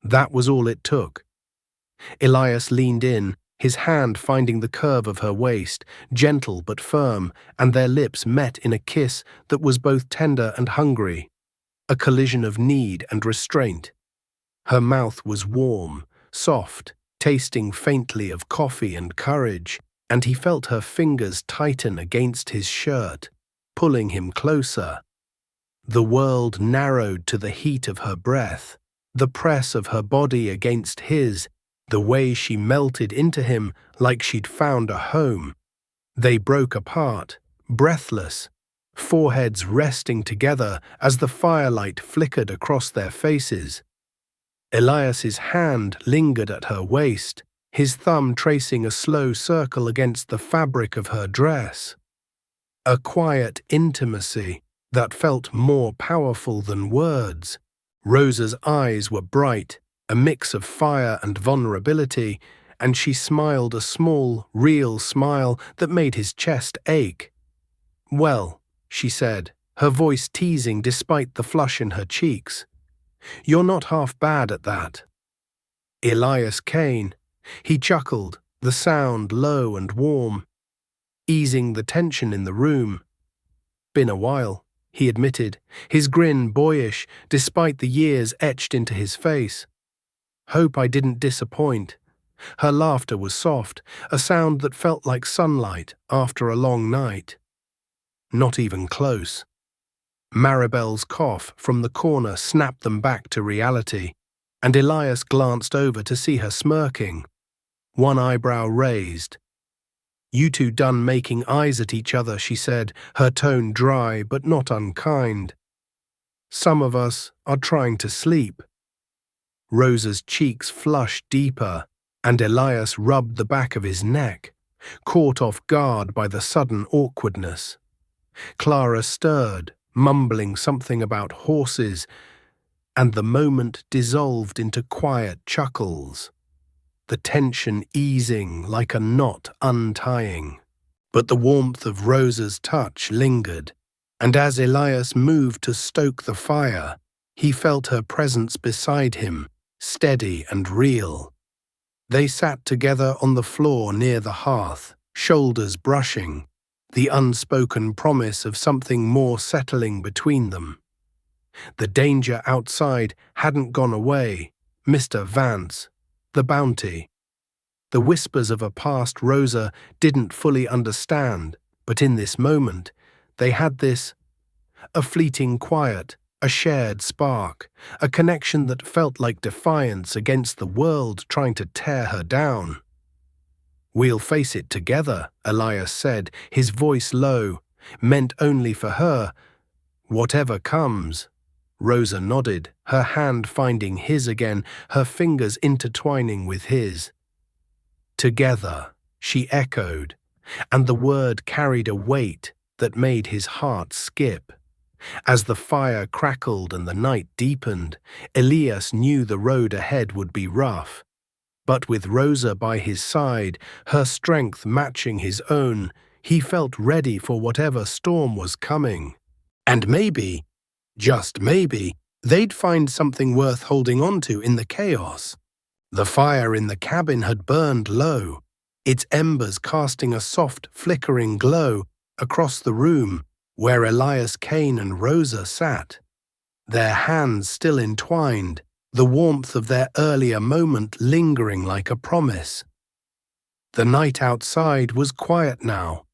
That was all it took. Elias leaned in, his hand finding the curve of her waist, gentle but firm, and their lips met in a kiss that was both tender and hungry, a collision of need and restraint. Her mouth was warm, soft, tasting faintly of coffee and courage, and he felt her fingers tighten against his shirt, pulling him closer. The world narrowed to the heat of her breath, the press of her body against his, the way she melted into him like she'd found a home. They broke apart, breathless, foreheads resting together as the firelight flickered across their faces. Elias's hand lingered at her waist, his thumb tracing a slow circle against the fabric of her dress. A quiet intimacy that felt more powerful than words. Rosa's eyes were bright, a mix of fire and vulnerability, and she smiled a small, real smile that made his chest ache. "Well," she said, her voice teasing despite the flush in her cheeks, "you're not half bad at that." Elias Kane. He chuckled, the sound low and warm, easing the tension in the room. "Been a while," he admitted, his grin boyish despite the years etched into his face. "Hope I didn't disappoint." Her laughter was soft, a sound that felt like sunlight after a long night. "Not even close." Maribel's cough from the corner snapped them back to reality, and Elias glanced over to see her smirking, one eyebrow raised. "You two done making eyes at each other," she said, her tone dry but not unkind. "Some of us are trying to sleep." Rosa's cheeks flushed deeper, and Elias rubbed the back of his neck, caught off guard by the sudden awkwardness. Clara stirred, mumbling something about horses, and the moment dissolved into quiet chuckles, the tension easing like a knot untying. But the warmth of Rosa's touch lingered, and as Elias moved to stoke the fire, he felt her presence beside him, steady and real. They sat together on the floor near the hearth, shoulders brushing, the unspoken promise of something more settling between them. The danger outside hadn't gone away. Mr. Vance, the bounty. The whispers of a past Rosa didn't fully understand, but in this moment, they had this, a fleeting quiet, a shared spark, a connection that felt like defiance against the world trying to tear her down. "We'll face it together," Elias said, his voice low, meant only for her. "Whatever comes." Rosa nodded, her hand finding his again, her fingers intertwining with his. "Together," she echoed, and the word carried a weight that made his heart skip. As the fire crackled and the night deepened, Elias knew the road ahead would be rough. But with Rosa by his side, her strength matching his own, he felt ready for whatever storm was coming. And maybe, just maybe, they'd find something worth holding on to in the chaos. The fire in the cabin had burned low, its embers casting a soft, flickering glow across the room where Elias Kane and Rosa sat, their hands still entwined, the warmth of their earlier moment lingering like a promise. The night outside was quiet now,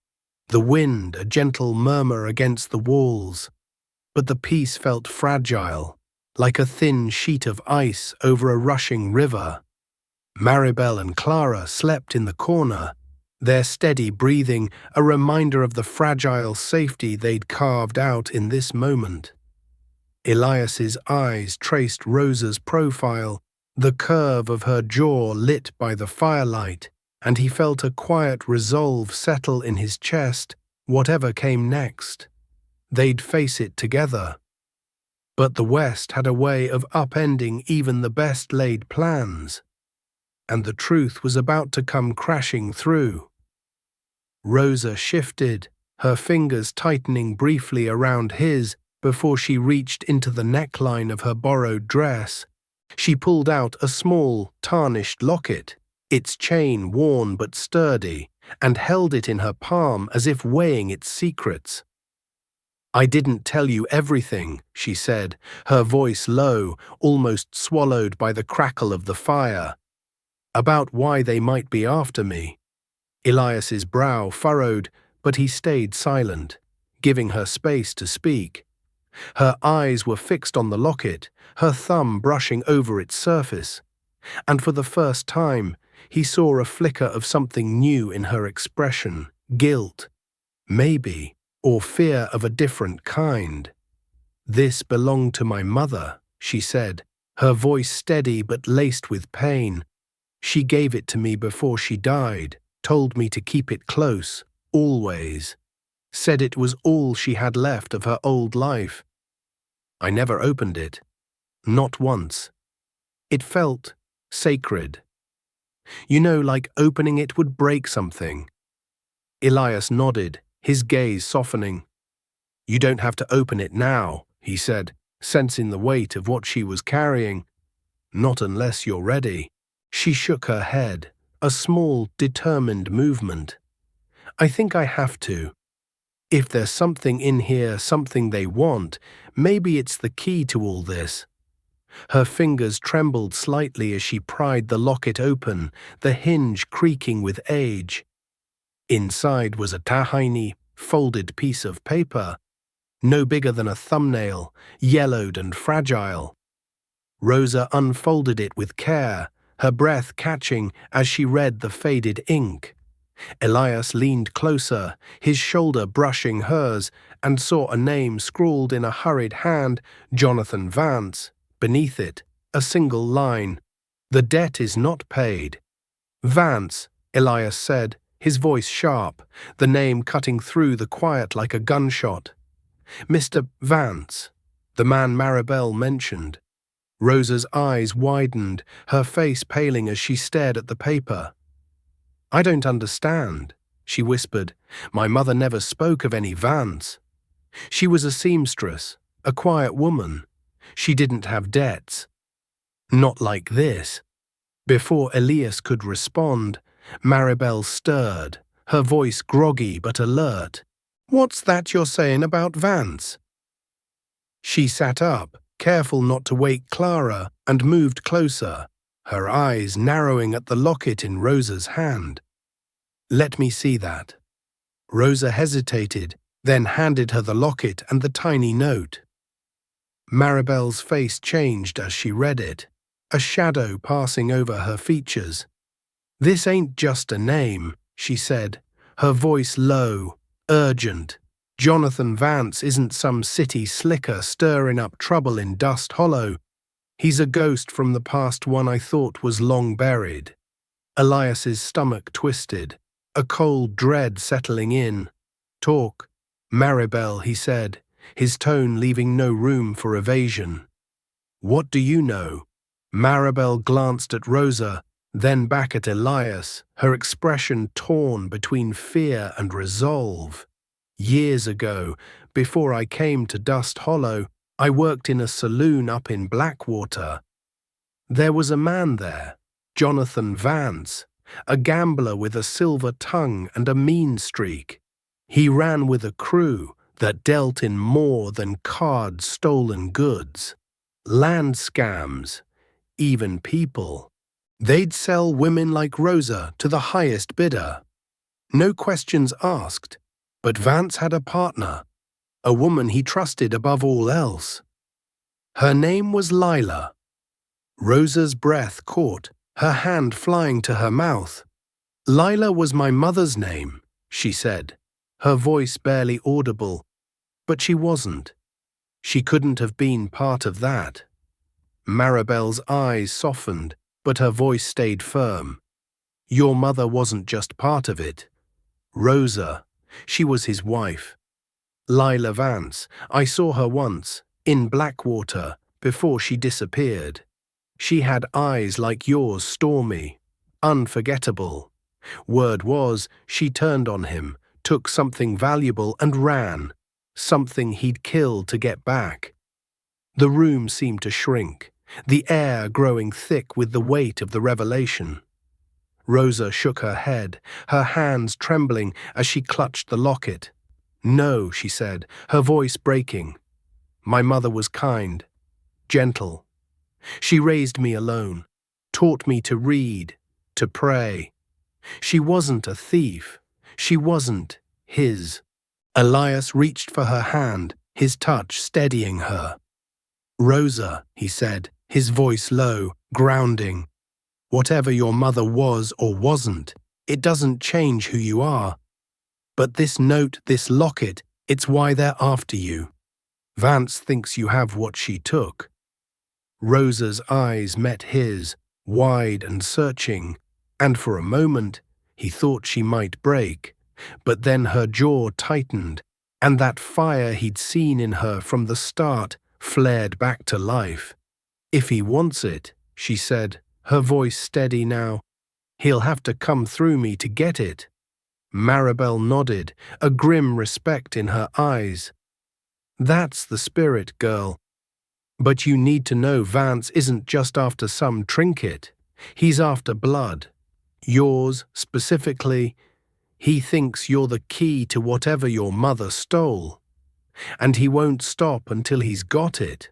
the wind a gentle murmur against the walls, but the peace felt fragile, like a thin sheet of ice over a rushing river. Maribel and Clara slept in the corner, their steady breathing a reminder of the fragile safety they'd carved out in this moment. Elias's eyes traced Rosa's profile, the curve of her jaw lit by the firelight, and he felt a quiet resolve settle in his chest, whatever came next. They'd face it together. But the West had a way of upending even the best laid plans, and the truth was about to come crashing through. Rosa shifted, her fingers tightening briefly around his before she reached into the neckline of her borrowed dress. She pulled out a small, tarnished locket, its chain worn but sturdy, and held it in her palm as if weighing its secrets. "I didn't tell you everything," she said, her voice low, almost swallowed by the crackle of the fire. "About why they might be after me." Elias's brow furrowed, but he stayed silent, giving her space to speak. Her eyes were fixed on the locket, her thumb brushing over its surface, and for the first time he saw a flicker of something new in her expression, guilt, maybe, or fear of a different kind. "This belonged to my mother," she said, her voice steady but laced with pain. She gave it to me before she died, told me to keep it close, always. Said it was all she had left of her old life. I never opened it. Not once. It felt sacred. You know, like opening it would break something. Elias nodded, his gaze softening. You don't have to open it now, he said, sensing the weight of what she was carrying. Not unless you're ready. She shook her head, a small, determined movement. I think I have to. If there's something in here, something they want, maybe it's the key to all this. Her fingers trembled slightly as she pried the locket open, the hinge creaking with age. Inside was a tiny, folded piece of paper, no bigger than a thumbnail, yellowed and fragile. Rosa unfolded it with care, her breath catching as she read the faded ink. Elias leaned closer, his shoulder brushing hers, and saw a name scrawled in a hurried hand, Jonathan Vance. Beneath it, a single line. The debt is not paid. Vance, Elias said, his voice sharp, the name cutting through the quiet like a gunshot. Mr. Vance, the man Maribel mentioned. Rosa's eyes widened, her face paling as she stared at the paper. I don't understand, she whispered. My mother never spoke of any Vance. She was a seamstress, a quiet woman. She didn't have debts. Not like this. Before Elias could respond, Maribel stirred, her voice groggy but alert. What's that you're saying about Vance? She sat up, careful not to wake Clara, and moved closer, her eyes narrowing at the locket in Rosa's hand. Let me see that. Rosa hesitated, then handed her the locket and the tiny note. Maribel's face changed as she read it, a shadow passing over her features. This ain't just a name, she said, her voice low, urgent. Jonathan Vance isn't some city slicker stirring up trouble in Dust Hollow. He's a ghost from the past one I thought was long buried. Elias's stomach twisted, a cold dread settling in. Talk, Maribel, he said, his tone leaving no room for evasion. What do you know? Maribel glanced at Rosa, then back at Elias, her expression torn between fear and resolve. Years ago, before I came to Dust Hollow, I worked in a saloon up in Blackwater. There was a man there, Jonathan Vance, a gambler with a silver tongue and a mean streak. He ran with a crew that dealt in more than card-stolen goods, land scams, even people. They'd sell women like Rosa to the highest bidder. No questions asked. But Vance had a partner, a woman he trusted above all else. Her name was Lila. Rosa's breath caught, her hand flying to her mouth. Lila was my mother's name, she said, her voice barely audible. But she wasn't. She couldn't have been part of that. Maribel's eyes softened, but her voice stayed firm. Your mother wasn't just part of it. Rosa. She was his wife. Lila Vance, I saw her once, in Blackwater, before she disappeared. She had eyes like yours, stormy, unforgettable. Word was, she turned on him, took something valuable and ran, something he'd killed to get back. The room seemed to shrink, the air growing thick with the weight of the revelation. Rosa shook her head, her hands trembling as she clutched the locket. No, she said, her voice breaking. My mother was kind, gentle. She raised me alone, taught me to read, to pray. She wasn't a thief. She wasn't his. Elias reached for her hand, his touch steadying her. Rosa, he said, his voice low, grounding. Whatever your mother was or wasn't, it doesn't change who you are. But this note, this locket, it's why they're after you. Vance thinks you have what she took. Rosa's eyes met his, wide and searching, and for a moment he thought she might break, but then her jaw tightened, and that fire he'd seen in her from the start flared back to life. "If he wants it," she said, her voice steady now, "he'll have to come through me to get it." Maribel nodded, a grim respect in her eyes. "That's the spirit, girl. But you need to know Vance isn't just after some trinket. He's after blood. Yours, specifically. He thinks you're the key to whatever your mother stole. And he won't stop until he's got it."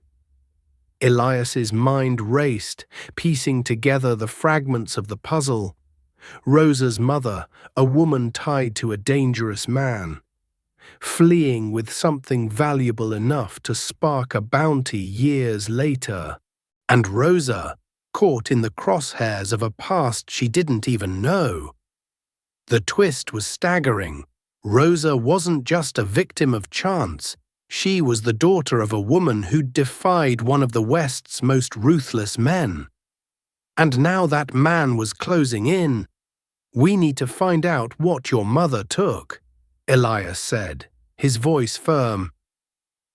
Elias's mind raced, piecing together the fragments of the puzzle. Rosa's mother, a woman tied to a dangerous man, fleeing with something valuable enough to spark a bounty years later. And Rosa, caught in the crosshairs of a past she didn't even know. The twist was staggering. Rosa wasn't just a victim of chance. She was the daughter of a woman who'd defied one of the West's most ruthless men. And now that man was closing in. "We need to find out what your mother took," Elias said, his voice firm.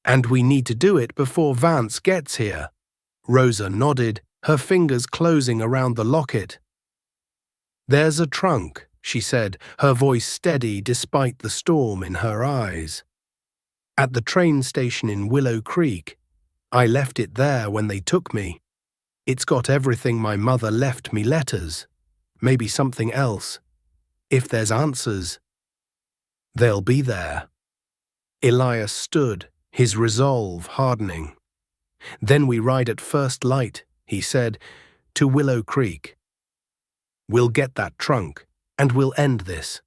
"And we need to do it before Vance gets here." Rosa nodded, her fingers closing around the locket. "There's a trunk," she said, her voice steady despite the storm in her eyes. "At the train station in Willow Creek. I left it there when they took me. It's got everything my mother left me, letters. Maybe something else. If there's answers, they'll be there." Elias stood, his resolve hardening. "Then we ride at first light," he said, "to Willow Creek. We'll get that trunk, and we'll end this."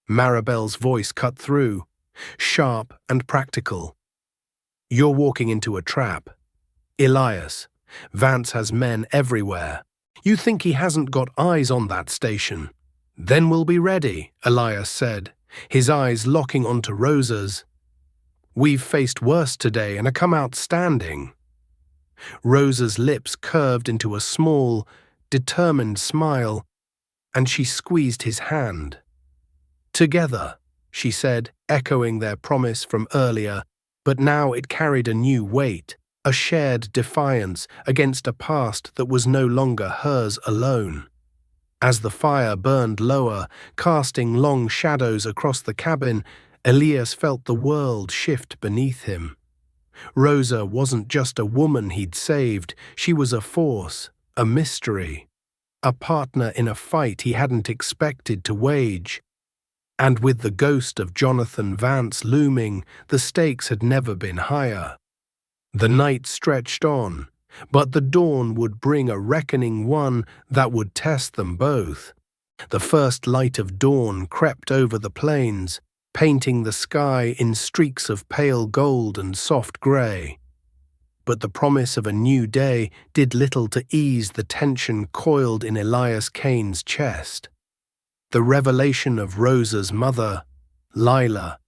Maribel's voice cut through, sharp and practical. "You're walking into a trap. Elias, Vance has men everywhere. You think he hasn't got eyes on that station?" "Then we'll be ready," Elias said, his eyes locking onto Rosa's. "We've faced worse today and come out standing." Rosa's lips curved into a small, determined smile, and she squeezed his hand. "Together," she said, echoing their promise from earlier, but now it carried a new weight, a shared defiance against a past that was no longer hers alone. As the fire burned lower, casting long shadows across the cabin, Elias felt the world shift beneath him. Rosa wasn't just a woman he'd saved, she was a force, a mystery, a partner in a fight he hadn't expected to wage. And with the ghost of Jonathan Vance looming, the stakes had never been higher. The night stretched on, but the dawn would bring a reckoning, one that would test them both. The first light of dawn crept over the plains, painting the sky in streaks of pale gold and soft grey. But the promise of a new day did little to ease the tension coiled in Elias Kane's chest. The revelation of Rosa's mother, Lila,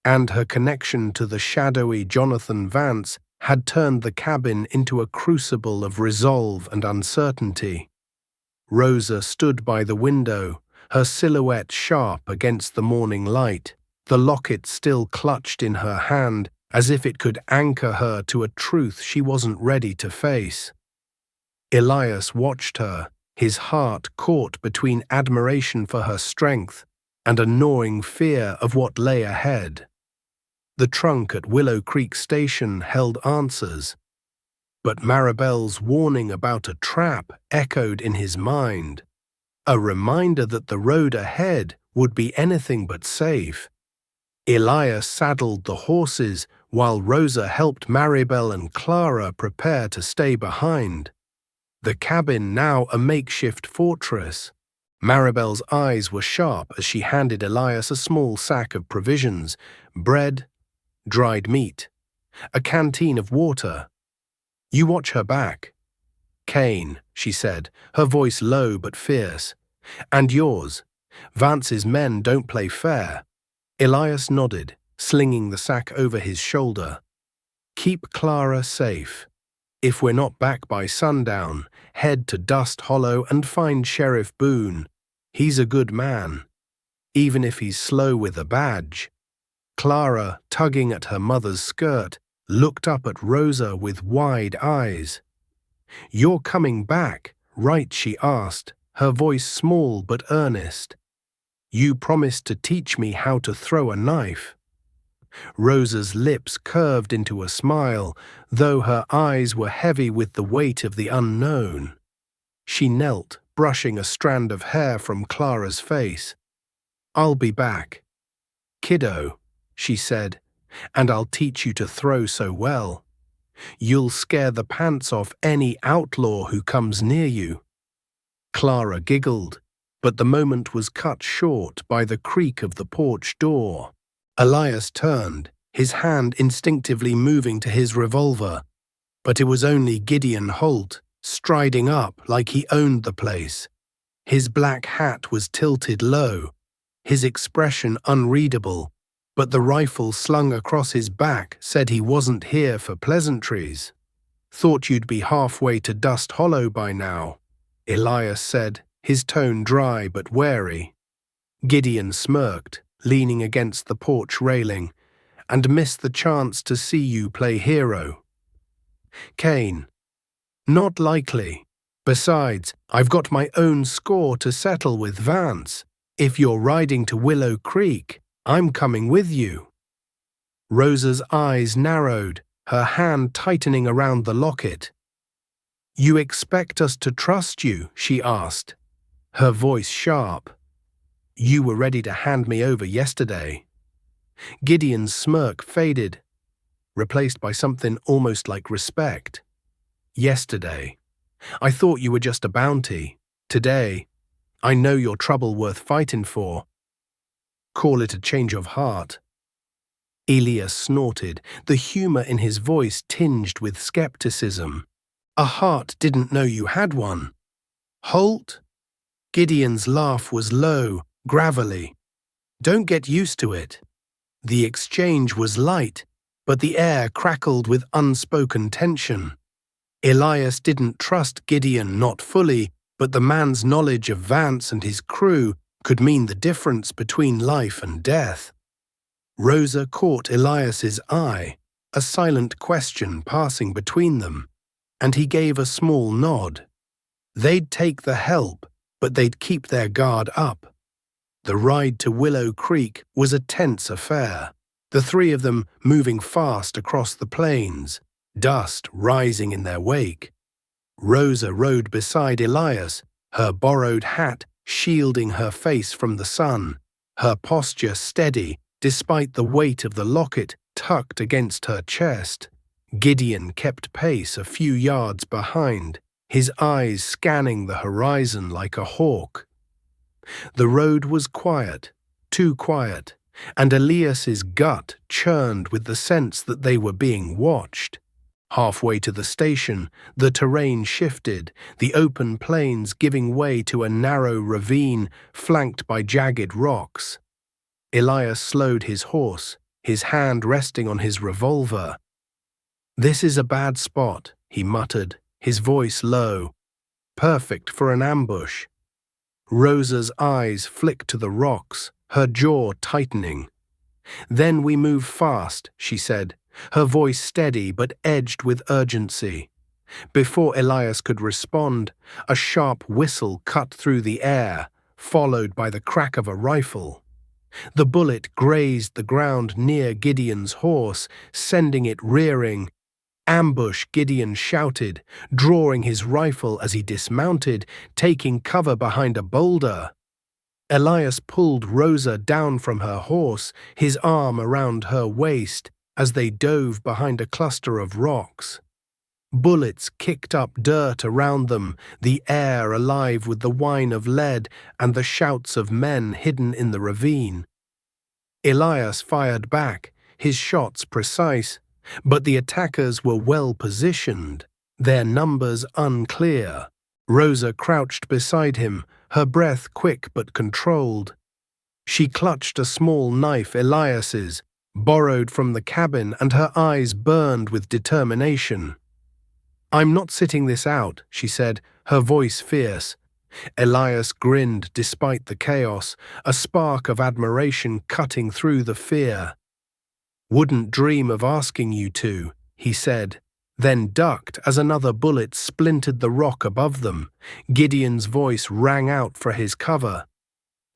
and her connection to the shadowy Jonathan Vance had turned the cabin into a crucible of resolve and uncertainty. Rosa stood by the window, her silhouette sharp against the morning light, the locket still clutched in her hand as if it could anchor her to a truth she wasn't ready to face. Elias watched her, his heart caught between admiration for her strength and a gnawing fear of what lay ahead. The trunk at Willow Creek Station held answers, but Maribel's warning about a trap echoed in his mind, a reminder that the road ahead would be anything but safe. Elias saddled the horses while Rosa helped Maribel and Clara prepare to stay behind. The cabin now a makeshift fortress. Maribel's eyes were sharp as she handed Elias a small sack of provisions, bread, dried meat, a canteen of water. "You watch her back. Kane," she said, her voice low but fierce. "And yours. Vance's men don't play fair." Elias nodded, slinging the sack over his shoulder. "Keep Clara safe. If we're not back by sundown, head to Dust Hollow and find Sheriff Boone. He's a good man, even if he's slow with a badge." Clara, tugging at her mother's skirt, looked up at Rosa with wide eyes. "You're coming back, right?" she asked, her voice small but earnest. "You promised to teach me how to throw a knife." Rosa's lips curved into a smile, though her eyes were heavy with the weight of the unknown. She knelt, brushing a strand of hair from Clara's face. "I'll be back, kiddo," she said, "and I'll teach you to throw so well. You'll scare the pants off any outlaw who comes near you." Clara giggled, but the moment was cut short by the creak of the porch door. Elias turned, his hand instinctively moving to his revolver, but it was only Gideon Holt, striding up like he owned the place. His black hat was tilted low, his expression unreadable, but the rifle slung across his back said he wasn't here for pleasantries. "Thought you'd be halfway to Dust Hollow by now," Elias said, his tone dry but wary. Gideon smirked, leaning against the porch railing, "and missed the chance to see you play hero." Kane: "Not likely. Besides, I've got my own score to settle with Vance. If you're riding to Willow Creek, I'm coming with you." Rosa's eyes narrowed, her hand tightening around the locket. "You expect us to trust you?" she asked, her voice sharp. "You were ready to hand me over yesterday." Gideon's smirk faded, replaced by something almost like respect. "Yesterday. I thought you were just a bounty. Today, I know you're trouble worth fighting for. Call it a change of heart." Elias snorted, the humor in his voice tinged with skepticism. "A heart didn't know you had one." "Holt?" Gideon's laugh was low, gravelly. "Don't get used to it." The exchange was light, but the air crackled with unspoken tension. Elias didn't trust Gideon, not fully, but the man's knowledge of Vance and his crew could mean the difference between life and death. Rosa caught Elias's eye, a silent question passing between them, and he gave a small nod. They'd take the help, but they'd keep their guard up. The ride to Willow Creek was a tense affair, the three of them moving fast across the plains, dust rising in their wake. Rosa rode beside Elias, her borrowed hat shielding her face from the sun, her posture steady despite the weight of the locket tucked against her chest. Gideon kept pace a few yards behind, his eyes scanning the horizon like a hawk. The road was quiet, too quiet, and Elias's gut churned with the sense that they were being watched. Halfway to the station, the terrain shifted, the open plains giving way to a narrow ravine flanked by jagged rocks. Elias slowed his horse, his hand resting on his revolver. "This is a bad spot," he muttered, his voice low. "Perfect for an ambush." Rosa's eyes flicked to the rocks, her jaw tightening. "Then we move fast," she said, her voice steady but edged with urgency. Before Elias could respond, a sharp whistle cut through the air, followed by the crack of a rifle. The bullet grazed the ground near Gideon's horse, sending it rearing. "Ambush!" Gideon shouted, drawing his rifle as he dismounted, taking cover behind a boulder. Elias pulled Rosa down from her horse, his arm around her waist, as they dove behind a cluster of rocks. Bullets kicked up dirt around them, the air alive with the whine of lead and the shouts of men hidden in the ravine. Elias fired back, his shots precise, but the attackers were well positioned, their numbers unclear. Rosa crouched beside him, her breath quick but controlled. She clutched a small knife, Elias's, borrowed from the cabin, and her eyes burned with determination. "I'm not sitting this out," she said, her voice fierce. Elias grinned despite the chaos, a spark of admiration cutting through the fear. "Wouldn't dream of asking you to," he said, then ducked as another bullet splintered the rock above them. Gideon's voice rang out for his cover.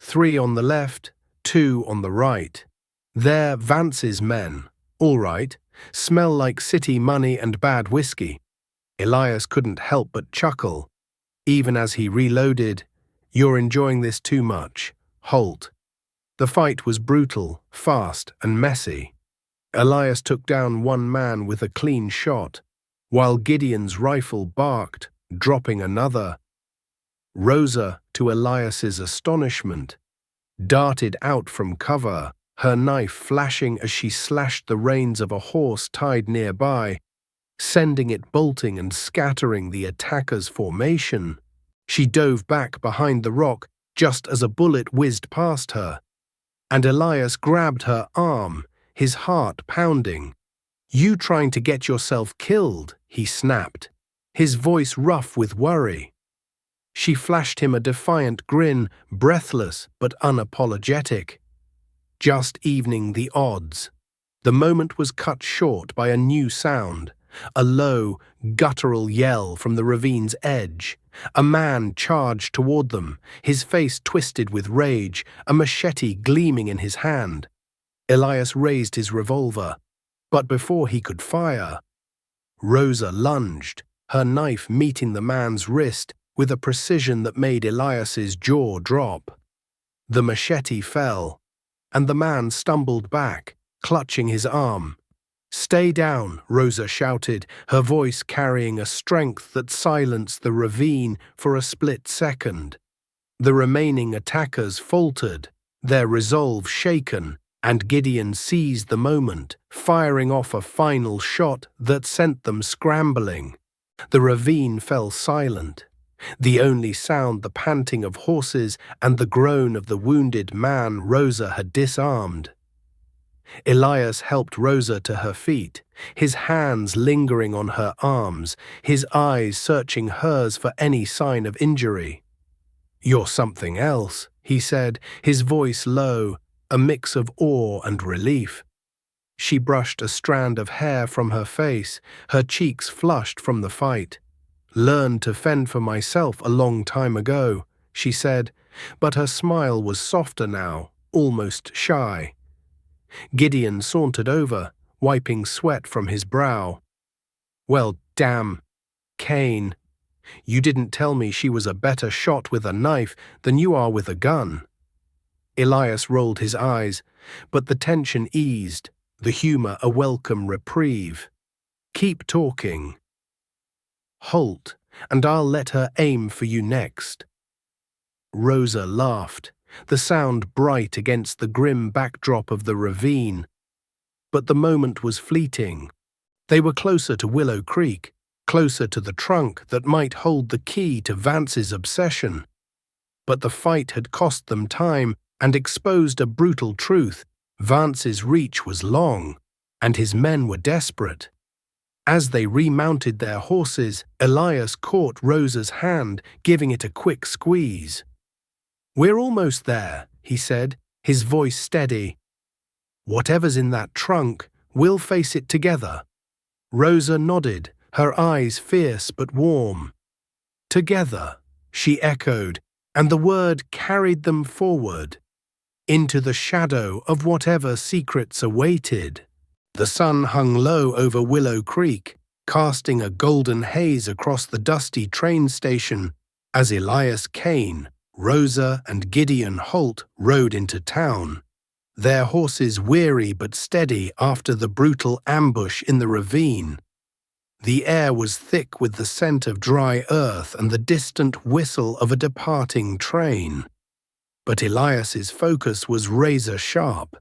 3 on the left, 2 on the right. They're Vance's men. All right. Smell like city money and bad whiskey. Elias couldn't help but chuckle. Even as he reloaded, "You're enjoying this too much. Halt." The fight was brutal, fast, and messy. Elias took down one man with a clean shot, while Gideon's rifle barked, dropping another. Rosa, to Elias's astonishment, darted out from cover, her knife flashing as she slashed the reins of a horse tied nearby, sending it bolting and scattering the attacker's formation. She dove back behind the rock just as a bullet whizzed past her, and Elias grabbed her arm, his heart pounding. "You trying to get yourself killed," he snapped, his voice rough with worry. She flashed him a defiant grin, breathless but unapologetic. Just evening the odds. The moment was cut short by a new sound, a low, guttural yell from the ravine's edge. A man charged toward them, his face twisted with rage, a machete gleaming in his hand. Elias raised his revolver, but before he could fire, Rosa lunged, her knife meeting the man's wrist with a precision that made Elias's jaw drop. The machete fell, and the man stumbled back, clutching his arm. "Stay down," Rosa shouted, her voice carrying a strength that silenced the ravine for a split second. The remaining attackers faltered, their resolve shaken, and Gideon seized the moment, firing off a final shot that sent them scrambling. The ravine fell silent, the only sound the panting of horses and the groan of the wounded man Rosa had disarmed. Elias helped Rosa to her feet, his hands lingering on her arms, his eyes searching hers for any sign of injury. "You're something else," he said, his voice low, a mix of awe and relief. She brushed a strand of hair from her face, her cheeks flushed from the fight. "Learned to fend for myself a long time ago," she said, but her smile was softer now, almost shy. Gideon sauntered over, wiping sweat from his brow. "Well, damn, Kane, you didn't tell me she was a better shot with a knife than you are with a gun." Elias rolled his eyes, but the tension eased, the humor a welcome reprieve. "Keep talking." "Halt, and I'll let her aim for you next." Rosa laughed, the sound bright against the grim backdrop of the ravine. But the moment was fleeting. They were closer to Willow Creek, closer to the trunk that might hold the key to Vance's obsession. But the fight had cost them time and exposed a brutal truth. Vance's reach was long, and his men were desperate. As they remounted their horses, Elias caught Rosa's hand, giving it a quick squeeze. "We're almost there," he said, his voice steady. "Whatever's in that trunk, we'll face it together." Rosa nodded, her eyes fierce but warm. "Together," she echoed, and the word carried them forward, into the shadow of whatever secrets awaited. The sun hung low over Willow Creek, casting a golden haze across the dusty train station as Elias Kane, Rosa, and Gideon Holt rode into town, their horses weary but steady after the brutal ambush in the ravine. The air was thick with the scent of dry earth and the distant whistle of a departing train. But Elias's focus was razor-sharp,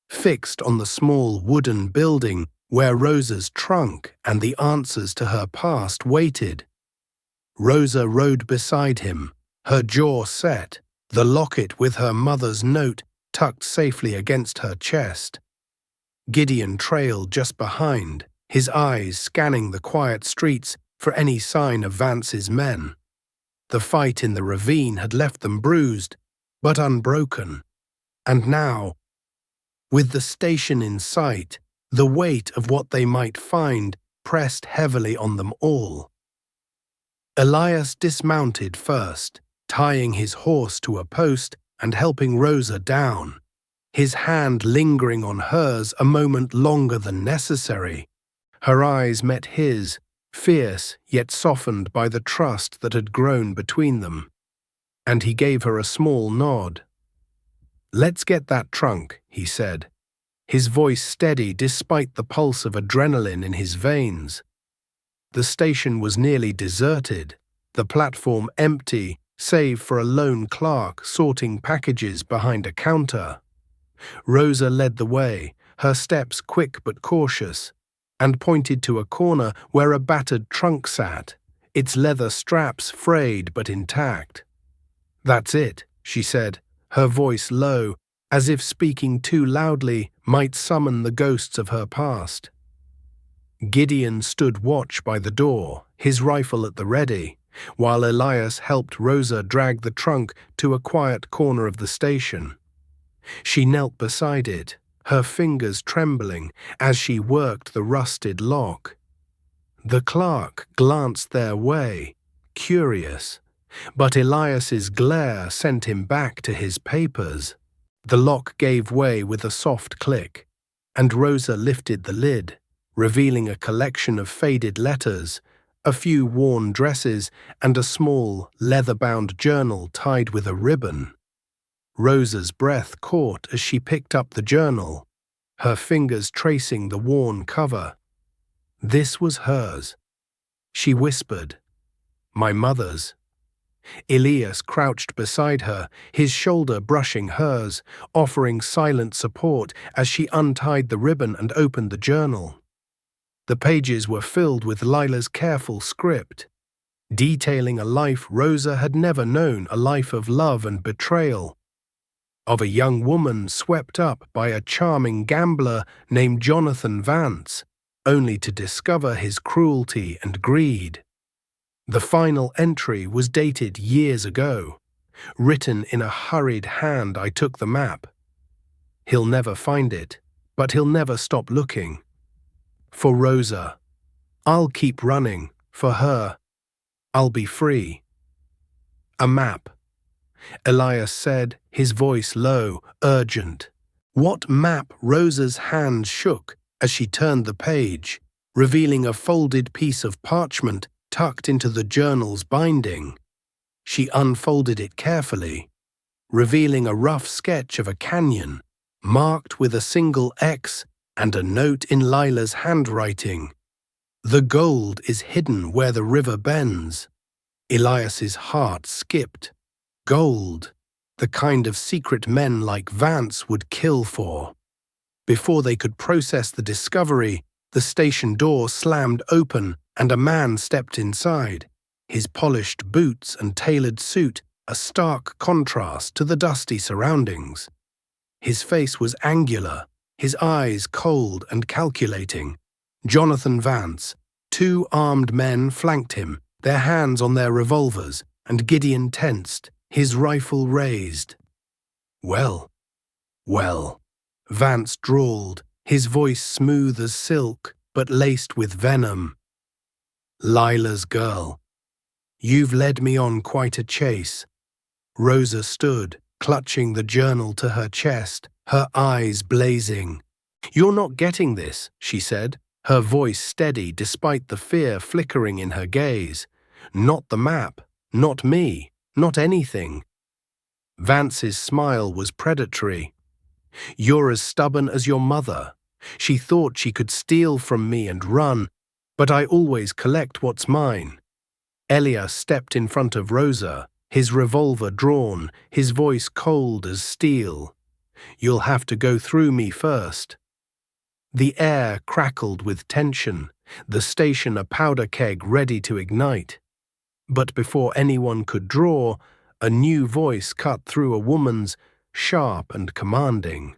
fixed on the small wooden building where Rosa's trunk and the answers to her past waited. Rosa rode beside him, her jaw set, the locket with her mother's note tucked safely against her chest. Gideon trailed just behind, his eyes scanning the quiet streets for any sign of Vance's men. The fight in the ravine had left them bruised, but unbroken. And now, with the station in sight, the weight of what they might find pressed heavily on them all. Elias dismounted first, tying his horse to a post and helping Rosa down, his hand lingering on hers a moment longer than necessary. Her eyes met his, fierce yet softened by the trust that had grown between them, and he gave her a small nod. "Let's get that trunk," he said, his voice steady despite the pulse of adrenaline in his veins. The station was nearly deserted, the platform empty save for a lone clerk sorting packages behind a counter. Rosa led the way, her steps quick but cautious, and pointed to a corner where a battered trunk sat, its leather straps frayed but intact. "That's it," she said, her voice low, as if speaking too loudly might summon the ghosts of her past. Gideon stood watch by the door, his rifle at the ready, while Elias helped Rosa drag the trunk to a quiet corner of the station. She knelt beside it, her fingers trembling as she worked the rusted lock. The clerk glanced their way, curious, but Elias's glare sent him back to his papers. The lock gave way with a soft click, and Rosa lifted the lid, revealing a collection of faded letters, a few worn dresses, and a small, leather-bound journal tied with a ribbon. Rosa's breath caught as she picked up the journal, her fingers tracing the worn cover. This was hers. She whispered, "My mother's." Elias crouched beside her, his shoulder brushing hers, offering silent support as she untied the ribbon and opened the journal. The pages were filled with Lila's careful script, detailing a life Rosa had never known, a life of love and betrayal, of a young woman swept up by a charming gambler named Jonathan Vance, only to discover his cruelty and greed. The final entry was dated years ago, written in a hurried hand. "I took the map. He'll never find it, but he'll never stop looking. For Rosa, I'll keep running. For her, I'll be free." "A map," Elias said, his voice low, urgent. What map? Rosa's hand shook as she turned the page, revealing a folded piece of parchment tucked into the journal's binding. She unfolded it carefully, revealing a rough sketch of a canyon, marked with a single X and a note in Lila's handwriting. "The gold is hidden where the river bends." Elias's heart skipped. Gold, the kind of secret men like Vance would kill for. Before they could process the discovery, the station door slammed open and a man stepped inside, his polished boots and tailored suit a stark contrast to the dusty surroundings. His face was angular, his eyes cold and calculating. Jonathan Vance. 2 armed men flanked him, their hands on their revolvers, and Gideon tensed, his rifle raised. Well, Vance drawled, his voice smooth as silk, but laced with venom. "Lila's girl. You've led me on quite a chase." Rosa stood, clutching the journal to her chest, her eyes blazing. "You're not getting this," she said, her voice steady despite the fear flickering in her gaze. "Not the map, not me, not anything." Vance's smile was predatory. "You're as stubborn as your mother. She thought she could steal from me and run, but I always collect what's mine." Elias stepped in front of Rosa, his revolver drawn, his voice cold as steel. "You'll have to go through me first." The air crackled with tension, the station a powder keg ready to ignite. But before anyone could draw, a new voice cut through a woman's, sharp and commanding.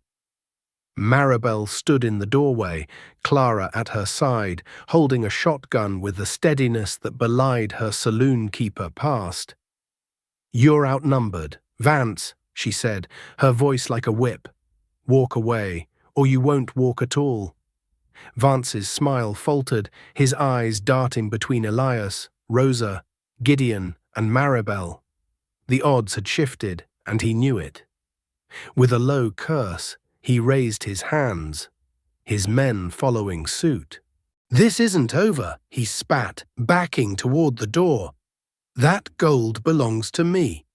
Maribel stood in the doorway, Clara at her side, holding a shotgun with the steadiness that belied her saloon-keeper past. "You're outnumbered. Vance," she said, her voice like a whip. "Walk away, or you won't walk at all." Vance's smile faltered, his eyes darting between Elias, Rosa, Gideon, and Maribel. The odds had shifted, and he knew it. With a low curse, he raised his hands, his men following suit. "This isn't over," he spat, backing toward the door. "That gold belongs to me."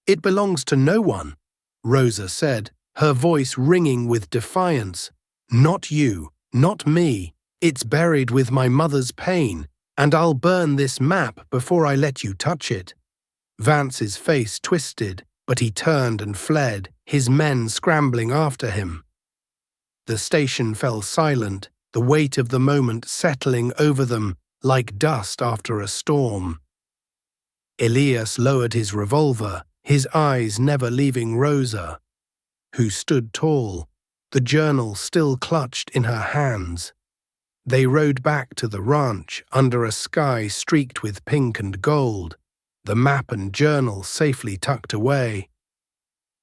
"It belongs to no one," Rosa said, her voice ringing with defiance. "Not you, not me. It's buried with my mother's pain, and I'll burn this map before I let you touch it." Vance's face twisted, but he turned and fled, his men scrambling after him. The station fell silent, the weight of the moment settling over them like dust after a storm. Elias lowered his revolver, his eyes never leaving Rosa, who stood tall, the journal still clutched in her hands. They rode back to the ranch under a sky streaked with pink and gold, the map and journal safely tucked away.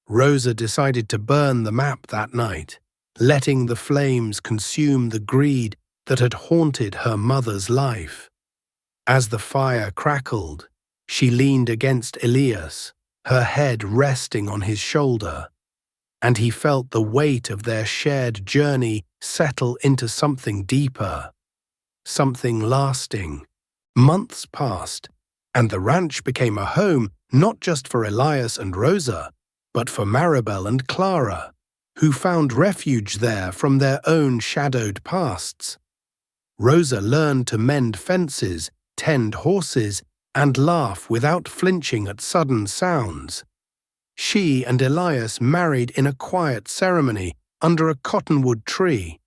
Rosa decided to burn the map that night, letting the flames consume the greed that had haunted her mother's life. As the fire crackled, she leaned against Elias, her head resting on his shoulder, and he felt the weight of their shared journey settle into something deeper, something lasting. Months passed, and the ranch became a home not just for Elias and Rosa, but for Maribel and Clara, who found refuge there from their own shadowed pasts. Rosa learned to mend fences, tend horses, and laugh without flinching at sudden sounds. She and Elias married in a quiet ceremony under a cottonwood tree.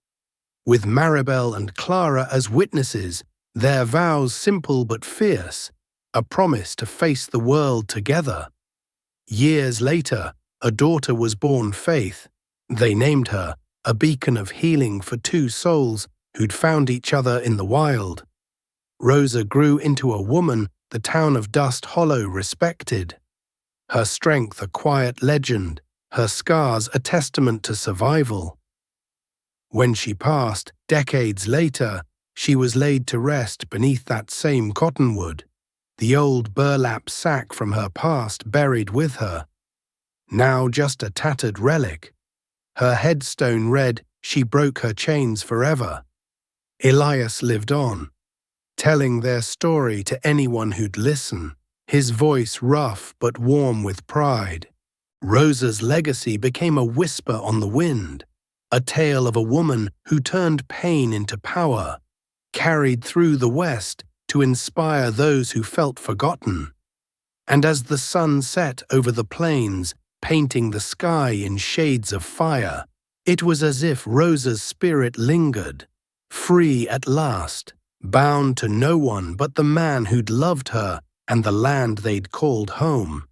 With Maribel and Clara as witnesses, their vows simple but fierce, a promise to face the world together. Years later, a daughter was born, Faith. They named her, a beacon of healing for two souls who'd found each other in the wild. Rosa grew into a woman the town of Dust Hollow respected. Her strength a quiet legend, her scars a testament to survival. When she passed, decades later, she was laid to rest beneath that same cottonwood, the old burlap sack from her past buried with her. Now just a tattered relic. Her headstone read, "She broke her chains forever." Elias lived on, telling their story to anyone who'd listen, his voice rough but warm with pride. Rosa's legacy became a whisper on the wind, a tale of a woman who turned pain into power, carried through the West to inspire those who felt forgotten. And as the sun set over the plains, painting the sky in shades of fire, it was as if Rosa's spirit lingered, free at last, bound to no one but the man who'd loved her and the land they'd called home.